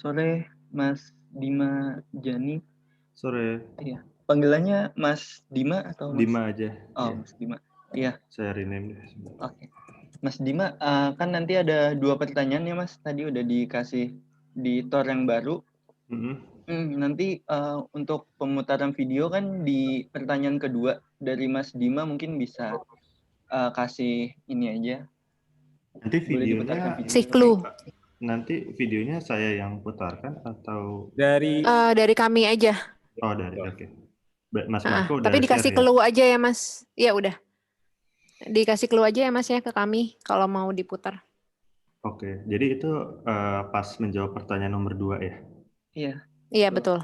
sore Mas Dima Jani. Sore. Iya. Panggilannya Mas Dima atau Mas? Dima aja. Oh, ya. Mas Dima. Iya. Saya rename deh. Oke. Mas Dima, kan nanti ada 2 pertanyaan ya Mas. Tadi udah dikasih di Tor yang baru. Nanti untuk pemutaran video kan di pertanyaan kedua dari Mas Dima mungkin bisa kasih ini aja. Nanti videonya si clue. Nanti videonya saya yang putarkan atau Dari kami aja. Oh, dari oke. Mas Marco udah Tapi dikasih share, clue aja ya Mas. Iya udah. Dikasih clue aja ya Mas ya ke kami kalau mau diputar. Oke, jadi itu pas menjawab pertanyaan nomor 2 ya? Iya. Iya betul.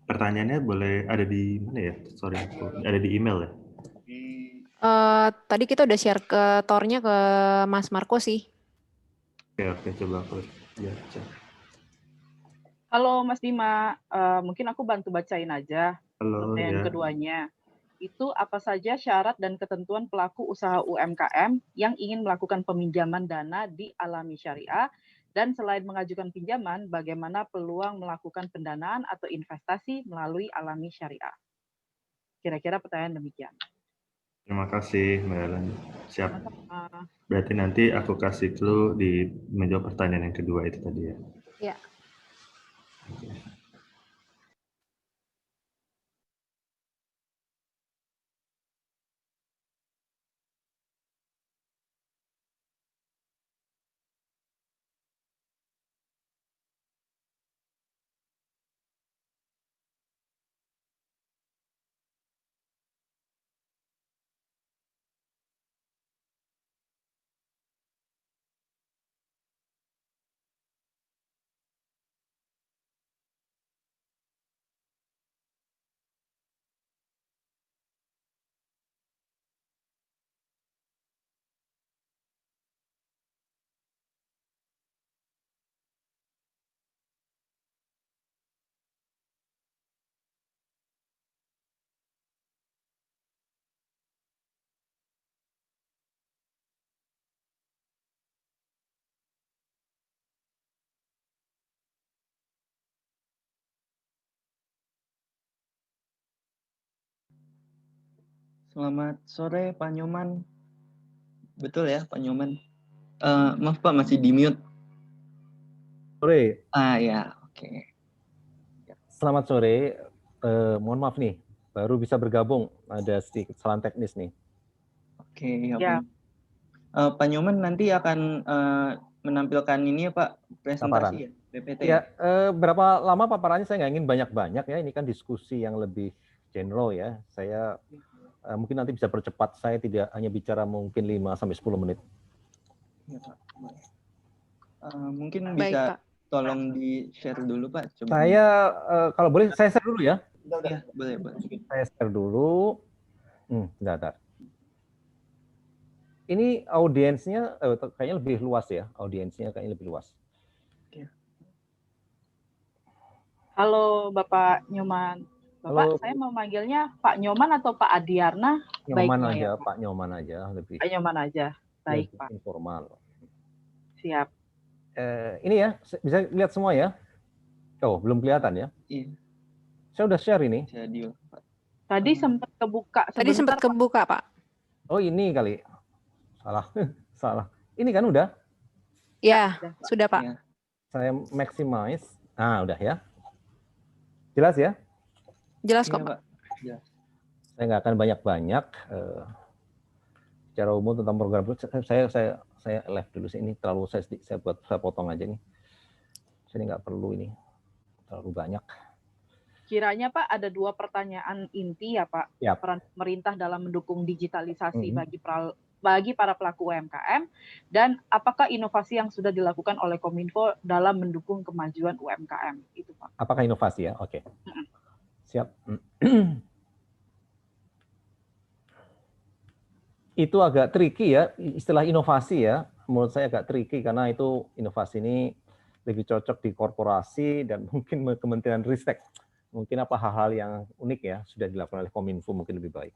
Pertanyaannya boleh ada di mana ya? Sorry, ada di email ya? Tadi kita udah share ke Tornya ke Mas Marco sih. Oke, coba aku baca. Halo Mas Dima, mungkin aku bantu bacain aja. Halo, pertanyaan keduanya. Itu apa saja syarat dan ketentuan pelaku usaha UMKM yang ingin melakukan peminjaman dana di Alami Syariah, dan selain mengajukan pinjaman, bagaimana peluang melakukan pendanaan atau investasi melalui Alami Syariah? Kira-kira pertanyaan demikian. Terima kasih Mbak Ellen. Siap. Berarti nanti aku kasih clue di menjawab pertanyaan yang kedua itu tadi ya? Iya. Selamat sore Pak Nyoman. Betul ya Pak Nyoman? Maaf Pak, masih di mute. Sore. Ya, oke. Selamat sore. Mohon maaf nih, baru bisa bergabung. Ada sedikit kesalahan teknis nih. Oke, ya. Pak Nyoman nanti akan menampilkan ini ya Pak, presentasi ya, PPT. Ya, berapa lama paparannya saya nggak ingin banyak-banyak ya. Ini kan diskusi yang lebih general ya. Saya mungkin nanti bisa percepat. Saya tidak hanya bicara mungkin 5-10 menit. Ya, Pak. Mungkin bisa tolong di-share dulu Pak. Coba saya kalau boleh saya share dulu ya. Iya, boleh. Saya share dulu. Bentar. Ini audiensnya kayaknya lebih luas ya. Audiensnya kayaknya lebih luas. Halo Bapak Nyoman. Bapak, saya memanggilnya Pak Nyoman atau Pak Adiarna? Nyoman aja, ya, Pak Nyoman aja. Lebih. Pak Nyoman aja. Baik, Pak. Informal. Siap. Ini ya, bisa lihat semua ya? Oh, belum kelihatan ya? Iya. Saya udah share ini. Tadi sempat kebuka. Pak. Oh, ini kali. Salah. Ini kan udah? Ya, sudah Pak. Ya. Saya maximize. Udah ya. Jelas ya? Jelas kok Pak. Ya. Saya nggak akan banyak-banyak. Secara umum tentang program saya live dulu sih. Ini terlalu saya potong aja nih. Saya nggak perlu ini. Terlalu banyak. Kiranya Pak ada 2 pertanyaan inti ya Pak. Yap. Peran pemerintah dalam mendukung digitalisasi bagi para pelaku UMKM, dan apakah inovasi yang sudah dilakukan oleh Kominfo dalam mendukung kemajuan UMKM itu Pak. Apakah inovasi ya? Oke. Siap. Itu agak tricky ya, istilah inovasi ya. Menurut saya agak tricky karena itu inovasi ini lebih cocok di korporasi dan mungkin Kementerian Ristek. Mungkin hal-hal yang unik ya sudah dilakukan oleh Kominfo mungkin lebih baik.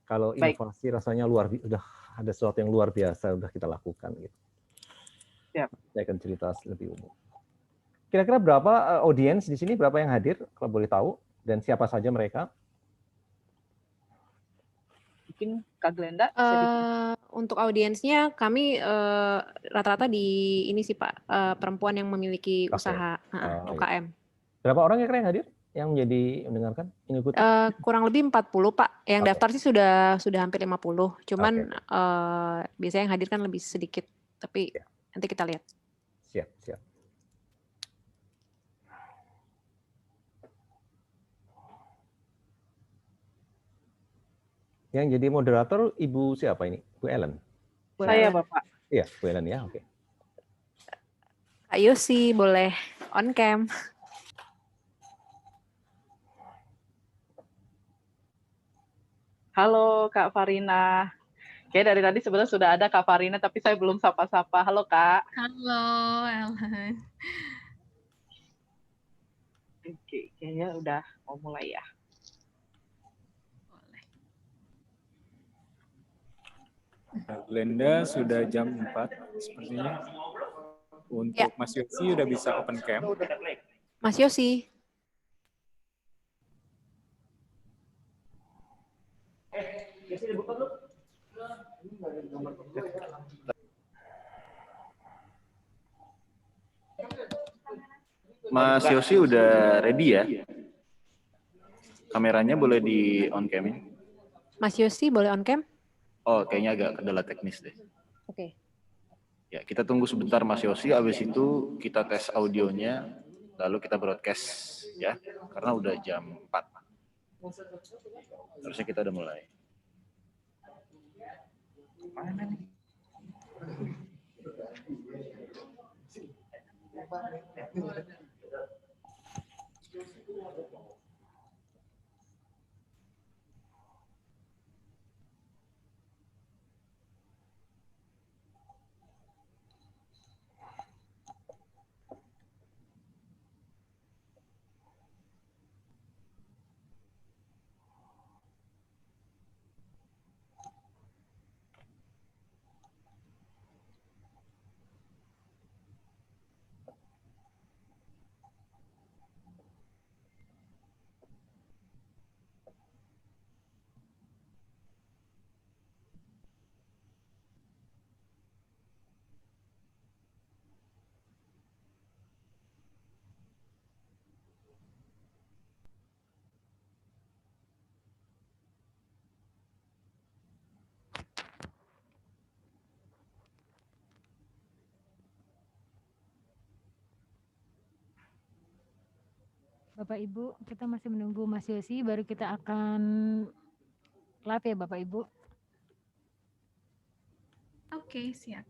Kalau inovasi rasanya udah ada sesuatu yang luar biasa udah kita lakukan gitu. Siap. Saya akan cerita lebih umum. Kira-kira berapa audiens di sini, berapa yang hadir, kalau boleh tahu, dan siapa saja mereka? Mungkin Kak Glenda bisa untuk audiensnya kami rata-rata di ini sih Pak, perempuan yang memiliki usaha UKM. Iya. Berapa orang kira-kira yang hadir, yang menjadi mendengarkan, mengikuti? Kurang lebih 40 Pak. Yang daftar sih sudah hampir 50. Cuman biasanya yang hadir kan lebih sedikit. Tapi nanti kita lihat. Siap, siap. Yang jadi moderator Ibu siapa ini? Bu Ellen? Saya, Bapak. Iya, Bu Ellen ya, oke. Kak Yosi boleh on cam. Halo Kak Farina. Kayak dari tadi sebenarnya sudah ada Kak Farina, tapi saya belum sapa-sapa. Halo Kak. Halo, Ellen. Oke, kayaknya udah mau mulai ya. Glenda sudah jam 4 sepertinya. Untuk Mas Yosi udah bisa open cam. Mas Yosi. Mas Yosi udah ready ya? Kameranya boleh di on cam-in? Mas Yosi boleh on cam? Oh, kayaknya agak kendala teknis deh. Oke. Ya, kita tunggu sebentar Mas Yosi, habis itu kita tes audionya, lalu kita broadcast ya, karena udah jam 4. Harusnya kita udah mulai. Mana nih? Bapak Ibu, kita masih menunggu Mas Yosi, baru kita akan live ya Bapak Ibu. Oke, siap.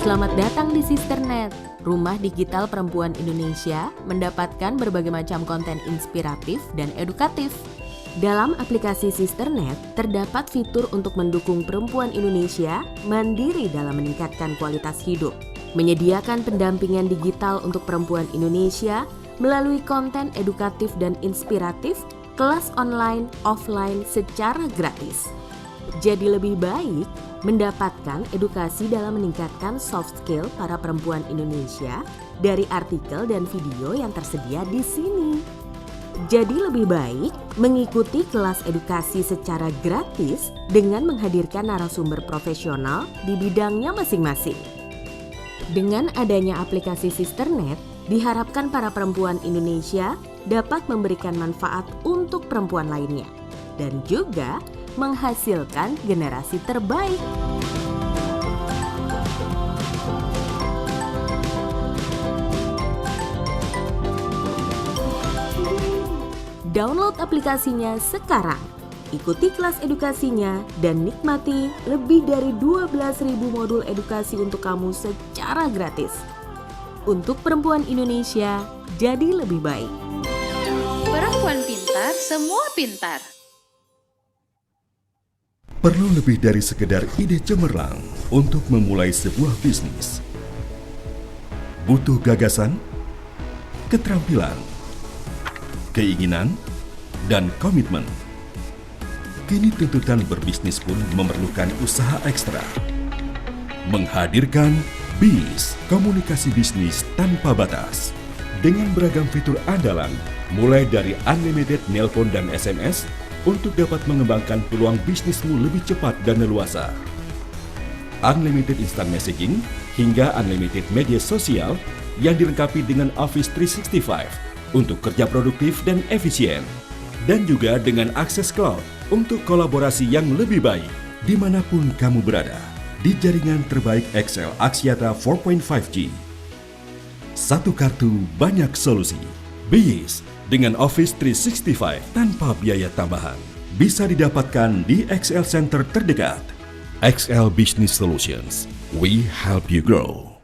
Selamat datang di Sisternet, rumah digital perempuan Indonesia mendapatkan berbagai macam konten inspiratif dan edukatif. Dalam aplikasi Sisternet, terdapat fitur untuk mendukung perempuan Indonesia mandiri dalam meningkatkan kualitas hidup, menyediakan pendampingan digital untuk perempuan Indonesia melalui konten edukatif dan inspiratif, kelas online, offline secara gratis. Jadi lebih baik mendapatkan edukasi dalam meningkatkan soft skill para perempuan Indonesia dari artikel dan video yang tersedia di sini. Jadi lebih baik mengikuti kelas edukasi secara gratis dengan menghadirkan narasumber profesional di bidangnya masing-masing. Dengan adanya aplikasi Sisternet, diharapkan para perempuan Indonesia dapat memberikan manfaat untuk perempuan lainnya dan juga menghasilkan generasi terbaik. Download aplikasinya sekarang. Ikuti kelas edukasinya dan nikmati lebih dari 12.000 modul edukasi untuk kamu secara gratis. Untuk perempuan Indonesia, jadi lebih baik. Perempuan pintar, semua pintar. Perlu lebih dari sekedar ide cemerlang untuk memulai sebuah bisnis. Butuh gagasan, keterampilan, keinginan, dan komitmen. Kini tuntutan berbisnis pun memerlukan usaha ekstra. Menghadirkan BIS, komunikasi bisnis tanpa batas. Dengan beragam fitur andalan, mulai dari unlimited nelpon dan SMS, untuk dapat mengembangkan peluang bisnismu lebih cepat dan leluasa. Unlimited instant messaging hingga unlimited media sosial yang dilengkapi dengan Office 365 untuk kerja produktif dan efisien. Dan juga dengan akses cloud untuk kolaborasi yang lebih baik dimanapun kamu berada di jaringan terbaik XL Axiata 4.5G. Satu kartu banyak solusi. BIS dengan Office 365 tanpa biaya tambahan. Bisa didapatkan di XL Center terdekat. XL Business Solutions, we help you grow.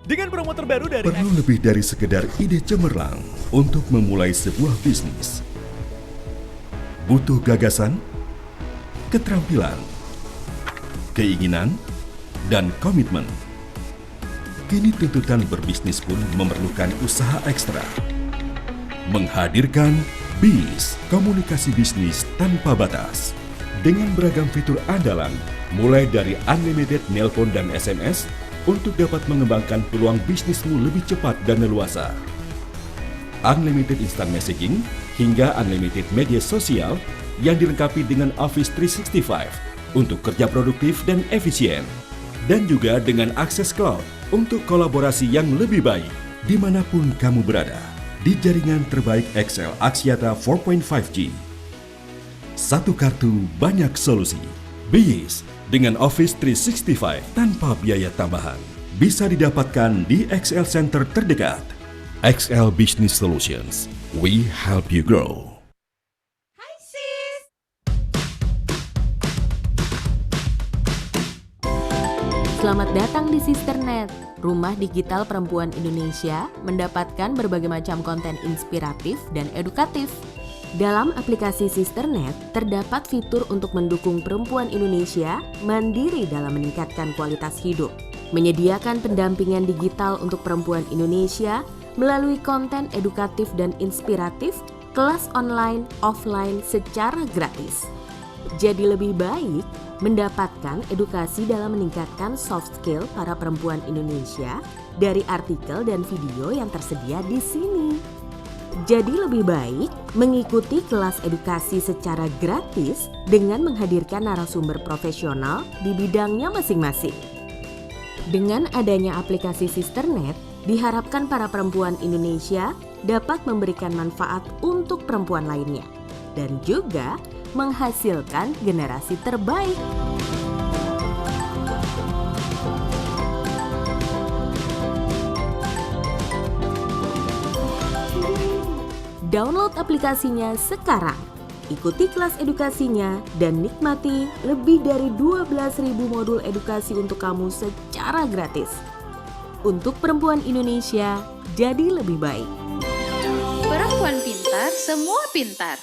Dengan promo terbaru dari Perlu lebih dari sekedar ide cemerlang untuk memulai sebuah bisnis. Butuh gagasan, keterampilan, keinginan, dan komitmen. Kini tuntutan berbisnis pun memerlukan usaha ekstra. Menghadirkan BIS, komunikasi bisnis tanpa batas. Dengan beragam fitur andalan, mulai dari unlimited nelpon dan SMS untuk dapat mengembangkan peluang bisnismu lebih cepat dan leluasa. Unlimited instant messaging hingga unlimited media sosial yang dilengkapi dengan Office 365 untuk kerja produktif dan efisien. Dan juga dengan akses cloud untuk kolaborasi yang lebih baik dimanapun kamu berada di jaringan terbaik XL Axiata 4.5G. Satu kartu banyak solusi. BIS dengan Office 365 tanpa biaya tambahan. Bisa didapatkan di XL Center terdekat. XL Business Solutions, we help you grow. Selamat datang di Sisternet, rumah digital perempuan Indonesia mendapatkan berbagai macam konten inspiratif dan edukatif. Dalam aplikasi Sisternet, terdapat fitur untuk mendukung perempuan Indonesia mandiri dalam meningkatkan kualitas hidup, menyediakan pendampingan digital untuk perempuan Indonesia melalui konten edukatif dan inspiratif, kelas online, offline secara gratis. Jadi lebih baik mendapatkan edukasi dalam meningkatkan soft skill para perempuan Indonesia dari artikel dan video yang tersedia di sini. Jadi lebih baik mengikuti kelas edukasi secara gratis dengan menghadirkan narasumber profesional di bidangnya masing-masing. Dengan adanya aplikasi Sisternet, diharapkan para perempuan Indonesia dapat memberikan manfaat untuk perempuan lainnya dan juga menghasilkan generasi terbaik. Download aplikasinya sekarang. Ikuti kelas edukasinya dan nikmati lebih dari 12.000 modul edukasi untuk kamu secara gratis. Untuk perempuan Indonesia, jadi lebih baik. Perempuan pintar, semua pintar.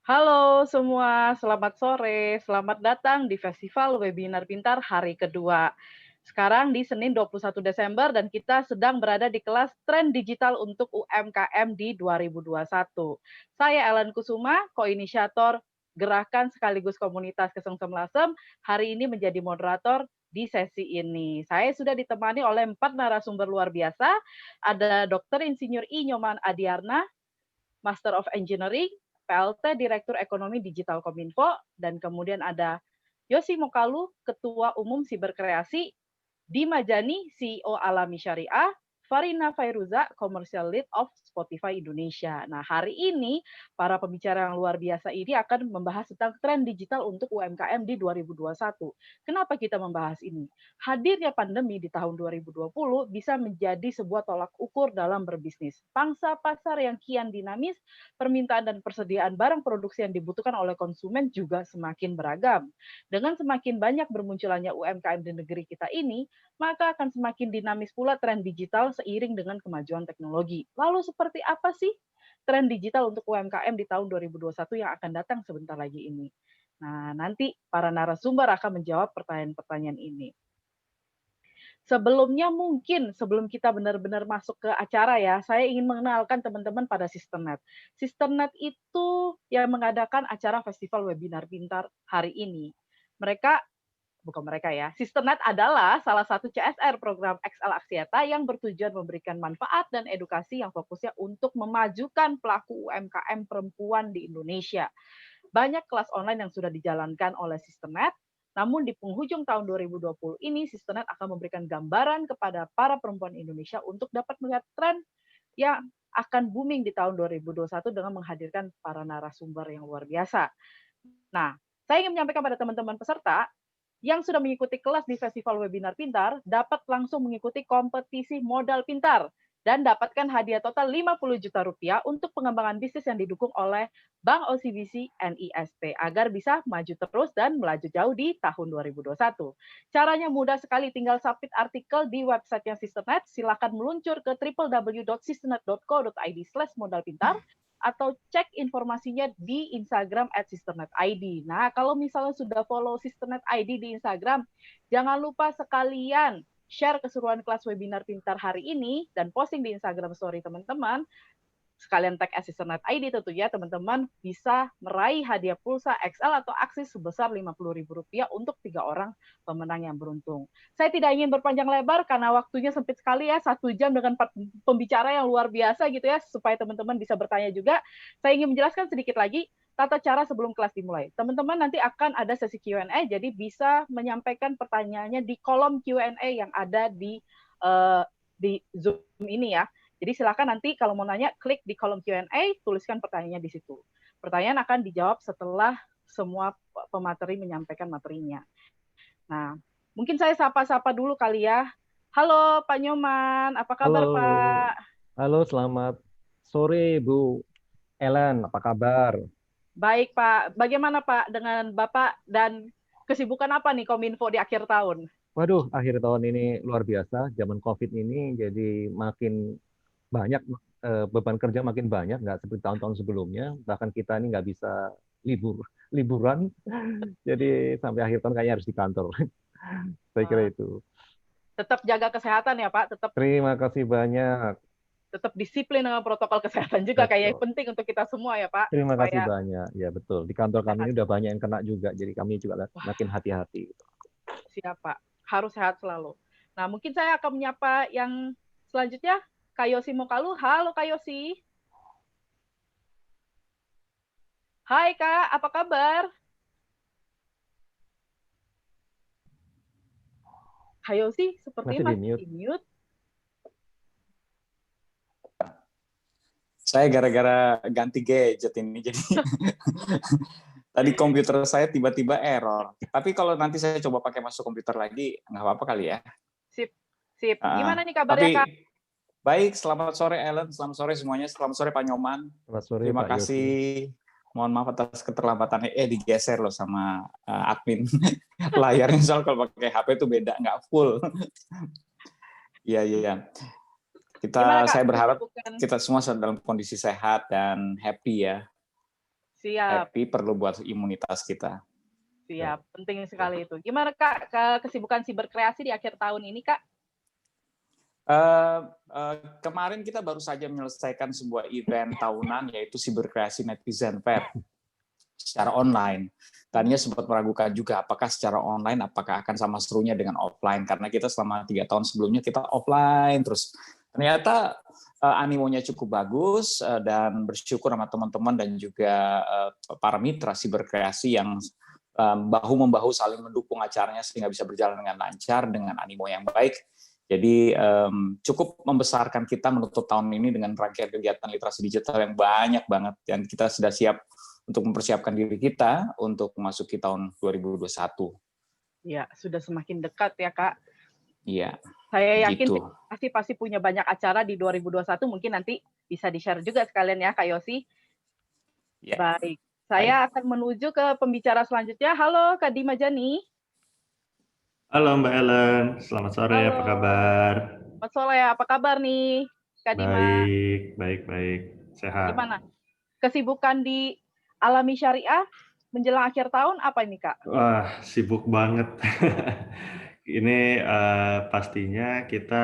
Halo semua, selamat sore. Selamat datang di Festival Webinar Pintar hari kedua. Sekarang di Senin 21 Desember dan kita sedang berada di kelas Tren Digital untuk UMKM di 2021. Saya Ellen Kusuma, koinisiator Gerakan sekaligus Komunitas Kesengsem Lasem, hari ini menjadi moderator di sesi ini. Saya sudah ditemani oleh 4 narasumber luar biasa. Ada Dr. Insinyur I. Nyoman Adiarna, Master of Engineering, PLT Direktur Ekonomi Digital Kominfo, dan kemudian ada Yosi Mokalu, Ketua Umum Siberkreasi, Dima Jani, CEO Alami Syariah, Farina Fairuza, Commercial Lead of Spotify Indonesia. Nah, hari ini para pembicara yang luar biasa ini akan membahas tentang tren digital untuk UMKM di 2021. Kenapa kita membahas ini? Hadirnya pandemi di tahun 2020 bisa menjadi sebuah tolak ukur dalam berbisnis. Pangsa pasar yang kian dinamis, permintaan dan persediaan barang produksi yang dibutuhkan oleh konsumen juga semakin beragam. Dengan semakin banyak bermunculannya UMKM di negeri kita ini, maka akan semakin dinamis pula tren digital seiring dengan kemajuan teknologi. Lalu seperti apa sih tren digital untuk UMKM di tahun 2021 yang akan datang sebentar lagi ini? Nah, nanti para narasumber akan menjawab pertanyaan-pertanyaan ini. Sebelumnya mungkin sebelum kita benar-benar masuk ke acara ya, saya ingin mengenalkan teman-teman pada Sisternet. Sisternet itu yang mengadakan acara Festival Webinar Pintar hari ini. Sisternet adalah salah satu CSR program XL Aksiata yang bertujuan memberikan manfaat dan edukasi yang fokusnya untuk memajukan pelaku UMKM perempuan di Indonesia. Banyak kelas online yang sudah dijalankan oleh Sisternet, namun di penghujung tahun 2020 ini Sisternet akan memberikan gambaran kepada para perempuan Indonesia untuk dapat melihat tren yang akan booming di tahun 2021 dengan menghadirkan para narasumber yang luar biasa. Nah, saya ingin menyampaikan pada teman-teman peserta yang sudah mengikuti kelas di Festival Webinar Pintar dapat langsung mengikuti kompetisi modal pintar dan dapatkan hadiah total 50 juta rupiah untuk pengembangan bisnis yang didukung oleh Bank OCBC NISP agar bisa maju terus dan melaju jauh di tahun 2021. Caranya mudah sekali, tinggal submit artikel di website Sisternet, silakan meluncur ke www.sisternet.co.id/modalpintar atau cek informasinya di Instagram @sisternet_id. Nah, kalau misalnya sudah follow Sisternet ID di Instagram, jangan lupa sekalian share keseruan kelas webinar pintar hari ini dan posting di Instagram story teman-teman. Sekalian tag @sisternet ID tentunya teman-teman bisa meraih hadiah pulsa XL atau aksis sebesar Rp50.000 untuk 3 orang pemenang yang beruntung. Saya tidak ingin berpanjang lebar karena waktunya sempit sekali ya, 1 jam dengan 4 pembicara yang luar biasa gitu ya, supaya teman-teman bisa bertanya juga. Saya ingin menjelaskan sedikit lagi tata cara sebelum kelas dimulai. Teman-teman nanti akan ada sesi Q&A, jadi bisa menyampaikan pertanyaannya di kolom Q&A yang ada di Zoom ini ya. Jadi silakan nanti kalau mau nanya, klik di kolom Q&A, tuliskan pertanyaannya di situ. Pertanyaan akan dijawab setelah semua pemateri menyampaikan materinya. Nah, mungkin saya sapa-sapa dulu kali ya. Halo Pak Nyoman, apa kabar Pak? Halo, selamat sore Bu Ellen, apa kabar? Baik Pak, bagaimana Pak dengan Bapak dan kesibukan apa nih Kominfo di akhir tahun? Waduh, akhir tahun ini luar biasa, zaman COVID ini jadi makin banyak, beban kerja makin banyak, nggak seperti tahun-tahun sebelumnya. Bahkan kita ini nggak bisa liburan, jadi sampai akhir tahun kayaknya harus di kantor. Saya kira itu. Tetap jaga kesehatan ya Pak. Terima kasih banyak. Tetap disiplin dengan protokol kesehatan juga, kayaknya penting untuk kita semua ya Pak. Terima kasih banyak. Ya betul. Di kantor kami ini udah banyak yang kena juga, jadi kami juga makin hati-hati. Siap Pak, harus sehat selalu. Nah mungkin saya akan menyapa yang selanjutnya. Kak Yosi Mokalu. Halo Kak Yosi. Hai Kak, apa kabar? Kak Yosi sepertinya masih di mute. Saya gara-gara ganti gadget ini, jadi Tadi komputer saya tiba-tiba error. Tapi kalau nanti saya coba pakai masuk komputer lagi, nggak apa-apa kali ya. Sip. Gimana nih kabarnya, Kak? Baik, selamat sore Ellen, selamat sore semuanya, selamat sore Pak Nyoman. Selamat sore Terima Pak kasih. Mohon maaf atas keterlambatan. Digeser loh sama admin. Layarnya soal kalau pakai HP itu beda, nggak full. Iya. Saya berharap kita semua dalam kondisi sehat dan happy ya. Siap. Happy perlu buat imunitas kita. Siap, penting sekali itu. Gimana Kak kesibukan siberkreasi di akhir tahun ini, Kak? Kemarin kita baru saja menyelesaikan sebuah event tahunan yaitu Siberkreasi Netizen Fair secara online. Tadinya sempat meragukan juga apakah secara online apakah akan sama serunya dengan offline, karena kita selama 3 tahun sebelumnya kita offline terus. Ternyata animonya cukup bagus dan bersyukur sama teman-teman dan juga para mitra siberkreasi yang bahu-membahu saling mendukung acaranya sehingga bisa berjalan dengan lancar dengan animo yang baik. Jadi cukup membesarkan kita menutup tahun ini dengan rangkaian kegiatan literasi digital yang banyak banget, dan kita sudah siap untuk mempersiapkan diri kita untuk memasuki tahun 2021. Ya, sudah semakin dekat ya Kak. Iya. Saya yakin gitu. pasti punya banyak acara di 2021, mungkin nanti bisa di-share juga sekalian ya Kak Yosi. Ya. Baik, saya akan menuju ke pembicara selanjutnya. Halo Kak Dima Jani. Halo Mbak Ellen, selamat sore, apa kabar? Selamat sore, apa kabar nih Kak Dima? Baik, sehat. Gimana? Kesibukan di Alami Syariah menjelang akhir tahun apa ini Kak? Wah, sibuk banget. Ini pastinya kita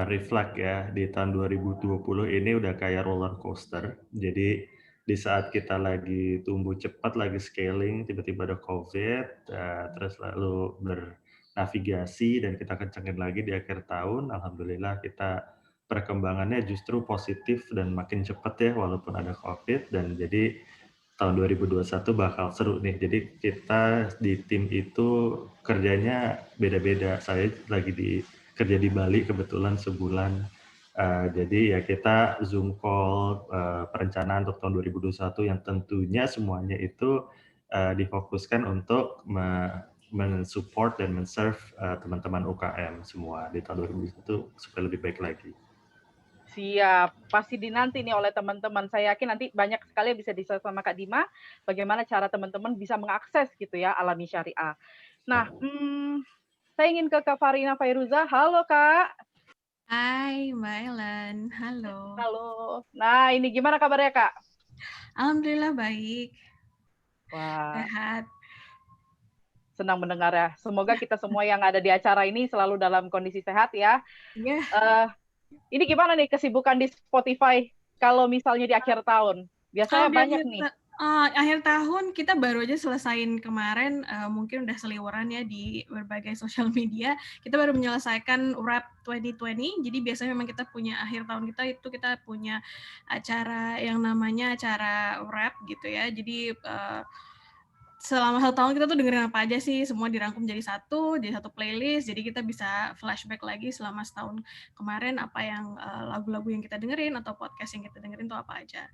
reflect ya, di tahun 2020 ini udah kayak roller coaster. Jadi di saat kita lagi tumbuh cepat, lagi scaling, tiba-tiba ada COVID, terus lalu navigasi dan kita kencengin lagi di akhir tahun. Alhamdulillah kita perkembangannya justru positif dan makin cepat ya walaupun ada COVID, dan jadi tahun 2021 bakal seru nih. Jadi kita di tim itu kerjanya beda-beda. Saya lagi kerja di Bali kebetulan sebulan. Jadi ya kita Zoom call perencanaan untuk tahun 2021 yang tentunya semuanya itu difokuskan untuk men-support dan men-serve teman-teman UKM semua di tahun 2021 supaya lebih baik lagi. Siap, pasti dinanti nih oleh teman-teman. Saya yakin nanti banyak sekali bisa di-share sama Kak Dima bagaimana cara teman-teman bisa mengakses gitu ya Alami Syariah. Nah, saya ingin ke Kak Farina Fairuza. Halo Kak. Hai Mbak Ellen, halo. Halo. Nah, ini gimana kabarnya Kak? Alhamdulillah baik. Wah. Sehat. Senang mendengar ya. Semoga kita semua yang ada di acara ini selalu dalam kondisi sehat ya. Iya. Ini gimana nih kesibukan di Spotify kalau misalnya di akhir tahun? Biasanya banyak nih. Akhir tahun kita baru aja selesain kemarin, mungkin udah seliweran ya di berbagai sosial media. Kita baru menyelesaikan Wrap 2020. Jadi biasanya memang kita punya akhir tahun kita punya acara yang namanya acara Wrap gitu ya. Jadi selama 1 tahun kita tuh dengerin apa aja sih, semua dirangkum jadi satu playlist, jadi kita bisa flashback lagi selama setahun kemarin apa yang lagu-lagu yang kita dengerin atau podcast yang kita dengerin tuh apa aja.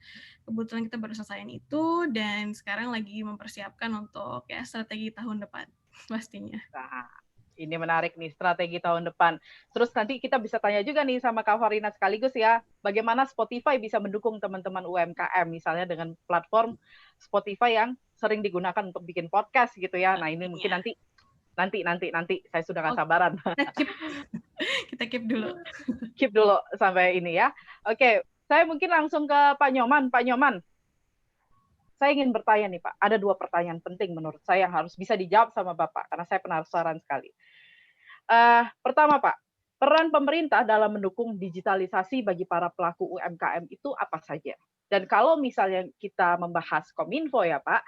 Kebetulan kita baru selesaiin itu dan sekarang lagi mempersiapkan untuk ya strategi tahun depan pastinya. Nah, ini menarik nih strategi tahun depan. Terus nanti kita bisa tanya juga nih sama Kak Farina sekaligus ya, bagaimana Spotify bisa mendukung teman-teman UMKM misalnya dengan platform Spotify yang sering digunakan untuk bikin podcast gitu ya. Nah, ini mungkin nanti saya sudah nggak sabaran. Kita keep dulu. Keep dulu sampai ini ya. Oke, saya mungkin langsung ke Pak Nyoman. Pak Nyoman, saya ingin bertanya nih Pak, ada 2 pertanyaan penting menurut saya yang harus bisa dijawab sama Bapak, karena saya penasaran sekali. Pertama Pak, peran pemerintah dalam mendukung digitalisasi bagi para pelaku UMKM itu apa saja? Dan kalau misalnya kita membahas Kominfo ya Pak,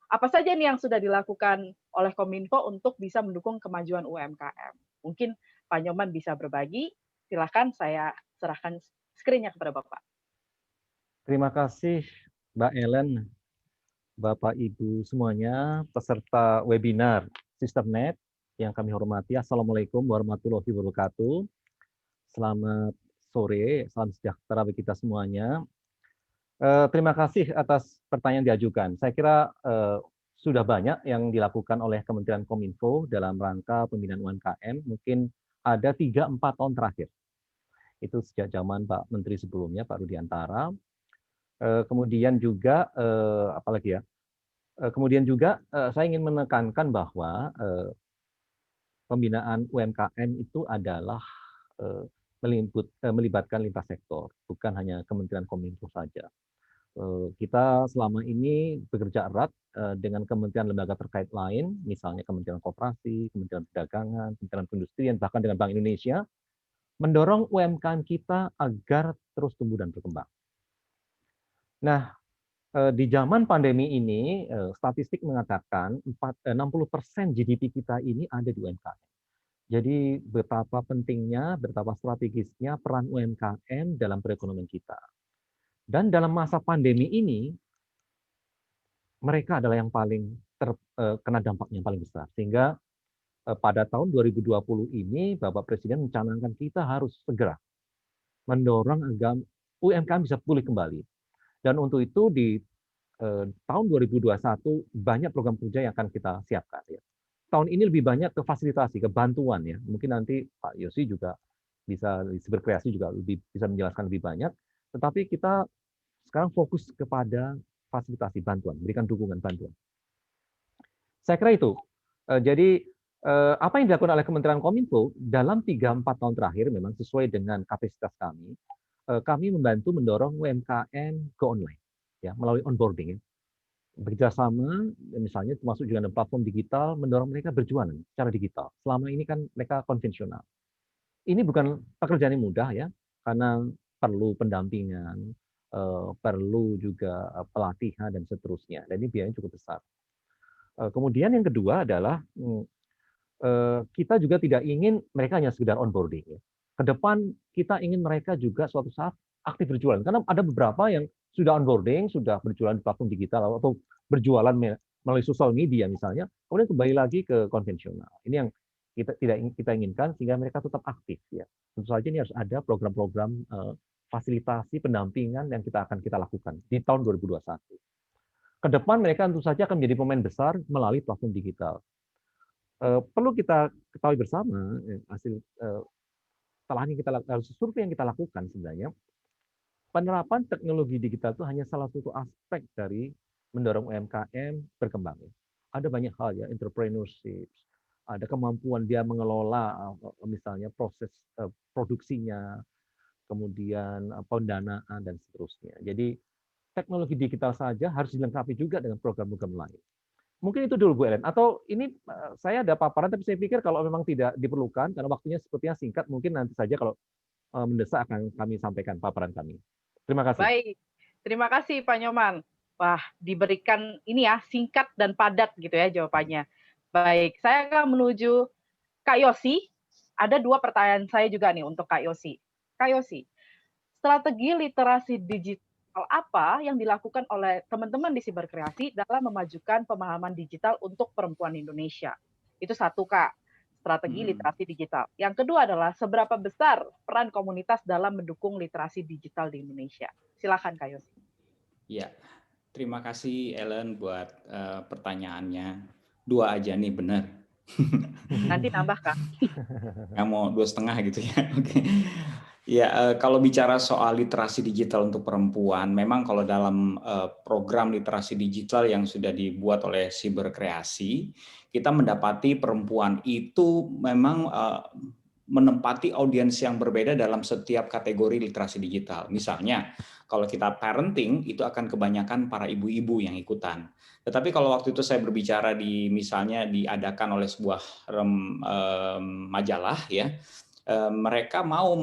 apa saja nih yang sudah dilakukan oleh Kominfo untuk bisa mendukung kemajuan UMKM? Mungkin Pak Nyoman bisa berbagi, silakan saya serahkan screen-nya kepada Bapak. Terima kasih Mbak Ellen, Bapak Ibu semuanya, peserta webinar Sisternet yang kami hormati. Assalamualaikum warahmatullahi wabarakatuh. Selamat sore, salam sejahtera bagi kita semuanya. Terima kasih atas pertanyaan diajukan. Saya kira sudah banyak yang dilakukan oleh Kementerian Kominfo dalam rangka pembinaan UMKM. Mungkin ada 3-4 tahun terakhir. Itu sejak zaman Pak Menteri sebelumnya, Pak Rudiantara. Kemudian juga apalagi ya? Kemudian juga saya ingin menekankan bahwa pembinaan UMKM itu adalah melibatkan lintas sektor, bukan hanya Kementerian Kominfo saja. Kita selama ini bekerja erat dengan kementerian lembaga terkait lain, misalnya Kementerian Koperasi, Kementerian Perdagangan, Kementerian Perindustrian, bahkan dengan Bank Indonesia, mendorong UMKM kita agar terus tumbuh dan berkembang. Nah, di zaman pandemi ini, statistik mengatakan 60% GDP kita ini ada di UMKM. Jadi betapa pentingnya, betapa strategisnya peran UMKM dalam perekonomian kita. Dan dalam masa pandemi ini, mereka adalah yang paling terkena dampaknya yang paling besar. Sehingga pada tahun 2020 ini, Bapak Presiden mencanangkan kita harus segera mendorong agar UMKM bisa pulih kembali. Dan untuk itu di tahun 2021 banyak program kerja yang akan kita siapkan. Ya. Tahun ini lebih banyak ke fasilitasi, ke bantuan ya. Mungkin nanti Pak Yosi juga bisa berkreasi juga bisa menjelaskan lebih banyak. Tetapi kita sekarang fokus kepada fasilitasi bantuan, berikan dukungan bantuan. Saya kira itu. Jadi apa yang dilakukan oleh Kementerian Kominfo dalam 3-4 tahun terakhir memang sesuai dengan kapasitas kami membantu mendorong UMKM ke online, ya melalui onboarding. Ya. Bekerjasama, misalnya termasuk juga dengan platform digital, mendorong mereka berjualan secara digital. Selama ini kan mereka konvensional. Ini bukan pekerjaan yang mudah ya, karena perlu pendampingan, perlu juga pelatihan dan seterusnya. Dan ini biayanya cukup besar. Kemudian yang kedua adalah kita juga tidak ingin mereka hanya sekedar onboarding. Ya. Ke depan kita ingin mereka juga suatu saat aktif berjualan. Karena ada beberapa yang sudah onboarding, sudah berjualan di platform digital atau berjualan melalui sosial media misalnya, kemudian kembali lagi ke konvensional. Ini yang kita inginkan sehingga mereka tetap aktif. Ya. Tentu saja ini harus ada program-program fasilitasi pendampingan yang akan kita lakukan di tahun 2021. Ke depan mereka tentu saja akan menjadi pemain besar melalui platform digital. Perlu kita ketahui bersama hasil survei yang kita lakukan sebenarnya penerapan teknologi digital itu hanya salah satu aspek dari mendorong UMKM berkembang. Ada banyak hal ya, entrepreneurship, ada kemampuan dia mengelola misalnya proses produksinya, kemudian pendanaan dan seterusnya. Jadi teknologi digital saja harus dilengkapi juga dengan program-program lain. Mungkin itu dulu Bu Ellen. Atau ini saya ada paparan, tapi saya pikir kalau memang tidak diperlukan, karena waktunya sepertinya singkat, mungkin nanti saja kalau mendesak akan kami sampaikan paparan kami. Terima kasih. Baik, terima kasih Pak Nyoman. Wah, diberikan ini ya, singkat dan padat gitu ya jawabannya. Baik, saya akan menuju Kak Yosi. Ada 2 pertanyaan saya juga nih untuk Kak Yosi. Kak Yosi, strategi literasi digital apa yang dilakukan oleh teman-teman di Siberkreasi dalam memajukan pemahaman digital untuk perempuan Indonesia? Itu satu, Kak, strategi literasi digital. Yang kedua adalah seberapa besar peran komunitas dalam mendukung literasi digital di Indonesia? Silakan Kak Yosi. Ya, terima kasih Ellen buat pertanyaannya. 2 aja nih, benar. Nanti nambah, Kak. Nggak mau 2,5 gitu ya. Oke. Ya, kalau bicara soal literasi digital untuk perempuan, memang kalau dalam program literasi digital yang sudah dibuat oleh Siberkreasi, kita mendapati perempuan itu memang menempati audiens yang berbeda dalam setiap kategori literasi digital. Misalnya, kalau kita parenting, itu akan kebanyakan para ibu-ibu yang ikutan. Tetapi kalau waktu itu saya berbicara misalnya diadakan oleh sebuah majalah, ya, mereka mau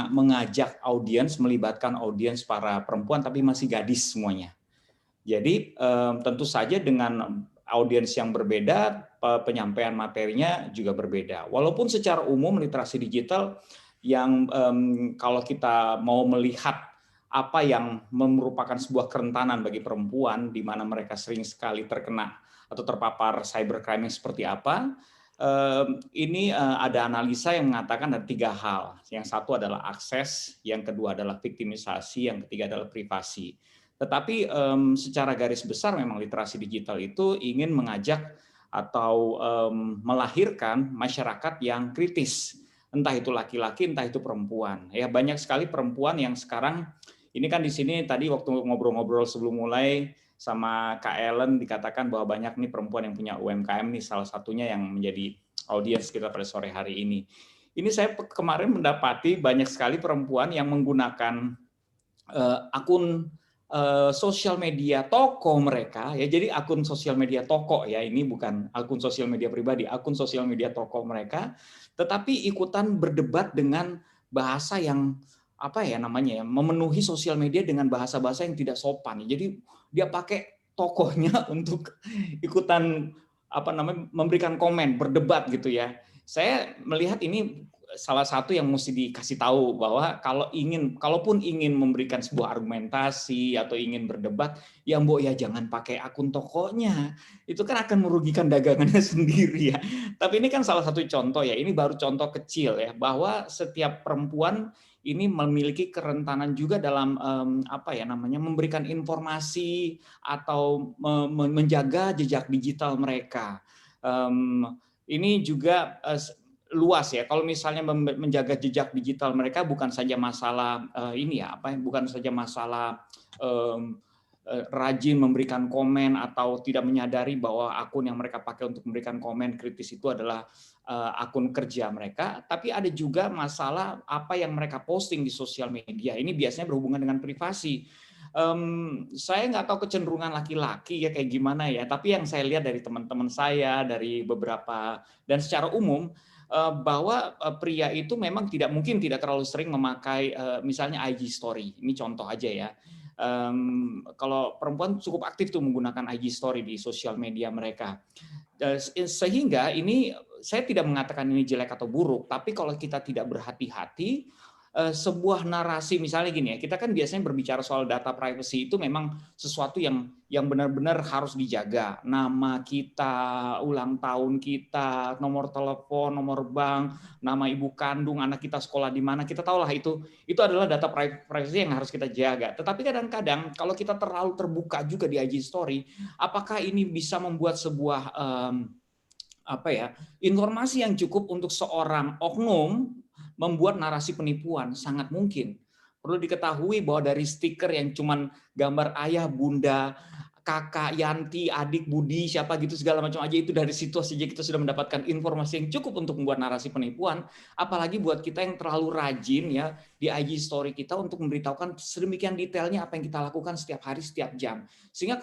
mengajak audiens, melibatkan audiens para perempuan, tapi masih gadis semuanya. Jadi tentu saja dengan audiens yang berbeda, penyampaian materinya juga berbeda. Walaupun secara umum literasi digital yang kalau kita mau melihat apa yang merupakan sebuah kerentanan bagi perempuan, di mana mereka sering sekali terkena atau terpapar cybercrime seperti apa, Ini ada analisa yang mengatakan ada 3 hal. Yang satu adalah akses, yang kedua adalah viktimisasi, yang ketiga adalah privasi. Tetapi secara garis besar memang literasi digital itu ingin mengajak atau melahirkan masyarakat yang kritis. Entah itu laki-laki, entah itu perempuan. Ya, banyak sekali perempuan yang sekarang, ini kan di sini tadi waktu ngobrol-ngobrol sebelum mulai, sama Kak Ellen dikatakan bahwa banyak nih perempuan yang punya UMKM nih, salah satunya yang menjadi audiens kita pada sore hari ini. Ini saya kemarin mendapati banyak sekali perempuan yang menggunakan akun sosial media toko mereka, ya, jadi akun sosial media toko ya, ini bukan akun sosial media pribadi, akun sosial media toko mereka, tetapi ikutan berdebat dengan bahasa yang apa ya namanya ya, memenuhi sosial media dengan bahasa-bahasa yang tidak sopan. Jadi dia pakai tokohnya untuk ikutan apa namanya memberikan komen, berdebat gitu ya. Saya melihat ini salah satu yang mesti dikasih tahu bahwa kalaupun ingin memberikan sebuah argumentasi atau ingin berdebat, ya Mbok ya jangan pakai akun tokonya. Itu kan akan merugikan dagangannya sendiri ya. Tapi ini kan salah satu contoh ya. Ini baru contoh kecil ya, bahwa setiap perempuan ini memiliki kerentanan juga dalam apa ya namanya memberikan informasi atau menjaga jejak digital mereka. Ini juga luas ya. Kalau misalnya menjaga jejak digital mereka bukan saja masalah ini ya apa? Bukan saja masalah rajin memberikan komen atau tidak menyadari bahwa akun yang mereka pakai untuk memberikan komen kritis itu adalah akun kerja mereka, tapi ada juga masalah apa yang mereka posting di sosial media. Ini biasanya berhubungan dengan privasi. Saya nggak tahu kecenderungan laki-laki ya kayak gimana ya, tapi yang saya lihat dari teman-teman saya, dari beberapa, dan secara umum, bahwa pria itu memang tidak terlalu sering memakai misalnya IG story. Ini contoh aja ya. Kalau perempuan cukup aktif tuh menggunakan IG story di sosial media mereka. Sehingga ini saya tidak mengatakan ini jelek atau buruk, tapi kalau kita tidak berhati-hati, sebuah narasi misalnya gini ya, kita kan biasanya berbicara soal data privacy itu memang sesuatu yang benar-benar harus dijaga. Nama kita, ulang tahun kita, nomor telepon, nomor bank, nama ibu kandung, anak kita sekolah di mana, kita tahulah itu adalah data privacy yang harus kita jaga. Tetapi kadang-kadang kalau kita terlalu terbuka juga di IG story, apakah ini bisa membuat sebuah informasi yang cukup untuk seorang oknum membuat narasi penipuan? Sangat mungkin. Perlu diketahui bahwa dari stiker yang cuman gambar ayah, bunda, kakak, Yanti, adik, Budi, siapa gitu segala macam aja, itu dari situ saja kita sudah mendapatkan informasi yang cukup untuk membuat narasi penipuan. Apalagi buat kita yang terlalu rajin ya di IG story kita untuk memberitahukan sedemikian detailnya apa yang kita lakukan setiap hari, setiap jam. Sehingga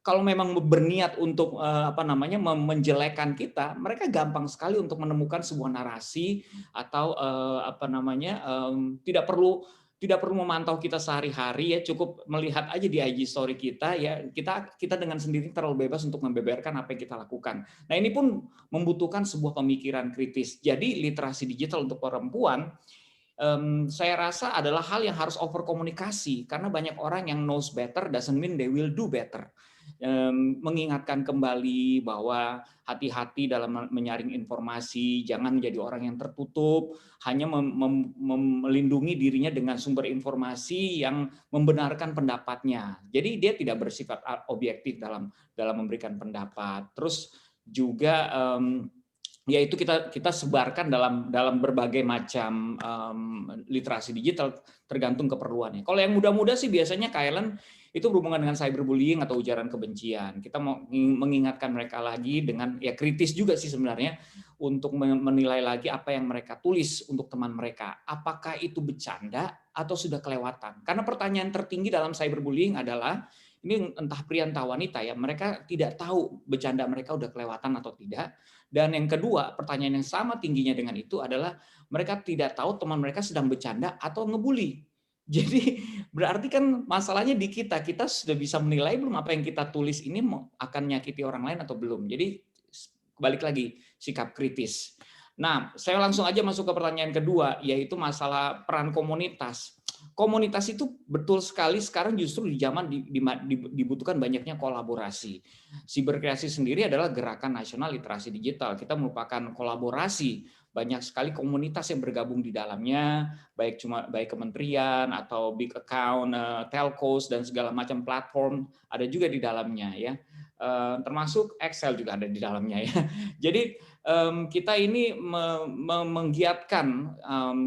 kalau memang berniat untuk menjelekkan kita, mereka gampang sekali untuk menemukan sebuah narasi atau tidak perlu memantau kita sehari-hari ya, cukup melihat aja di IG story kita ya, kita dengan sendiri terlalu bebas untuk membeberkan apa yang kita lakukan. Nah, ini pun membutuhkan sebuah pemikiran kritis. Jadi literasi digital untuk perempuan saya rasa adalah hal yang harus over komunikasi, karena banyak orang yang knows better doesn't mean they will do better. Mengingatkan kembali bahwa hati-hati dalam menyaring informasi, jangan menjadi orang yang tertutup, hanya melindungi dirinya dengan sumber informasi yang membenarkan pendapatnya. Jadi dia tidak bersifat objektif dalam memberikan pendapat. Terus juga yaitu kita sebarkan dalam berbagai macam literasi digital tergantung keperluannya. Kalau yang muda-muda sih biasanya Kailan itu berhubungan dengan cyberbullying atau ujaran kebencian. Kita mau mengingatkan mereka lagi dengan ya kritis juga sih sebenarnya untuk menilai lagi apa yang mereka tulis untuk teman mereka. Apakah itu bercanda atau sudah kelewatan? Karena pertanyaan tertinggi dalam cyberbullying adalah ini entah pria entah wanita ya, mereka tidak tahu bercanda mereka udah kelewatan atau tidak. Dan yang kedua, pertanyaan yang sama tingginya dengan itu adalah mereka tidak tahu teman mereka sedang bercanda atau ngebully. Jadi berarti kan masalahnya di kita sudah bisa menilai belum apa yang kita tulis ini akan menyakiti orang lain atau belum. Jadi balik lagi sikap kritis. Nah, saya langsung aja masuk ke pertanyaan kedua, yaitu masalah peran komunitas. komunitas itu betul sekali sekarang justru di zaman dibutuhkan banyaknya kolaborasi. Siberkreasi sendiri adalah gerakan nasional literasi digital. Kita merupakan kolaborasi, banyak sekali komunitas yang bergabung di dalamnya, baik kementerian atau big account, telcos dan segala macam platform ada juga di dalamnya ya. Termasuk Excel juga ada di dalamnya ya. Jadi kita ini menggiatkan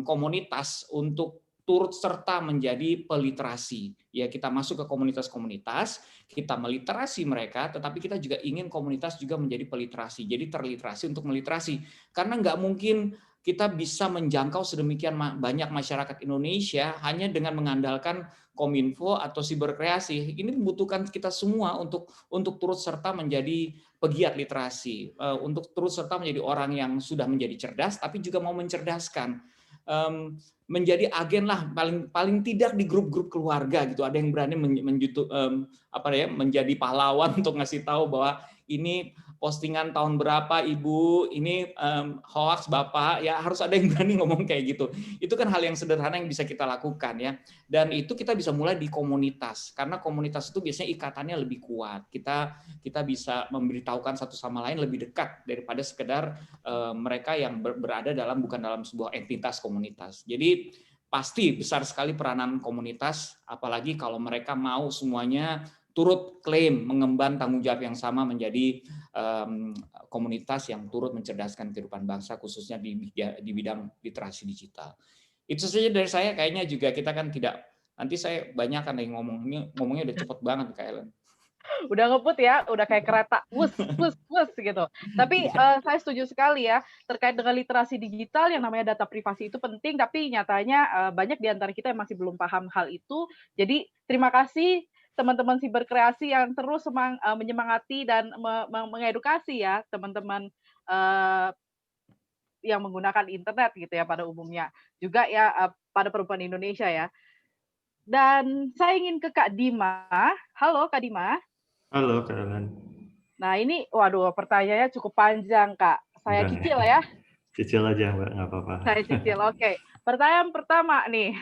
komunitas untuk turut serta menjadi peliterasi. Ya, kita masuk ke komunitas-komunitas, kita meliterasi mereka, tetapi kita juga ingin komunitas juga menjadi peliterasi. Jadi terliterasi untuk meliterasi. Karena nggak mungkin kita bisa menjangkau sedemikian banyak masyarakat Indonesia hanya dengan mengandalkan Kominfo atau Siberkreasi. Ini membutuhkan kita semua untuk turut serta menjadi pegiat literasi, untuk turut serta menjadi orang yang sudah menjadi cerdas, tapi juga mau mencerdaskan. Menjadi agen lah paling tidak di grup-grup keluarga gitu, ada yang berani menjadi pahlawan untuk ngasih tahu bahwa ini postingan tahun berapa ibu, ini hoax bapak, ya harus ada yang berani ngomong kayak gitu. Itu kan hal yang sederhana yang bisa kita lakukan ya, dan itu kita bisa mulai di komunitas, karena komunitas itu biasanya ikatannya lebih kuat. Kita bisa memberitahukan satu sama lain lebih dekat daripada sekedar mereka yang berada bukan dalam sebuah entitas komunitas. Jadi pasti besar sekali peranan komunitas, apalagi kalau mereka mau semuanya turut klaim mengemban tanggung jawab yang sama menjadi komunitas yang turut mencerdaskan kehidupan bangsa, khususnya di bidang literasi digital. Itu saja dari saya. Kayaknya juga kita kan tidak, nanti saya banyak kan yang ngomongnya udah cepet banget Kak Ellen. Udah ngebut ya, udah kayak kereta, wus gitu. Tapi saya setuju sekali ya, terkait dengan literasi digital yang namanya data privasi itu penting, tapi nyatanya banyak di antara kita yang masih belum paham hal itu. Jadi terima kasih teman-teman Siberkreasi yang terus menyemangati dan mengedukasi ya teman-teman yang menggunakan internet gitu ya pada umumnya. Juga ya pada perempuan Indonesia ya. Dan saya ingin ke Kak Dima. Halo Kak Dima. Halo Kak Ellen. Nah ini, waduh pertanyaannya cukup panjang Kak. Saya cicil ya. Cicil aja Mbak, nggak apa-apa. Saya cicil, oke. Pertanyaan pertama nih,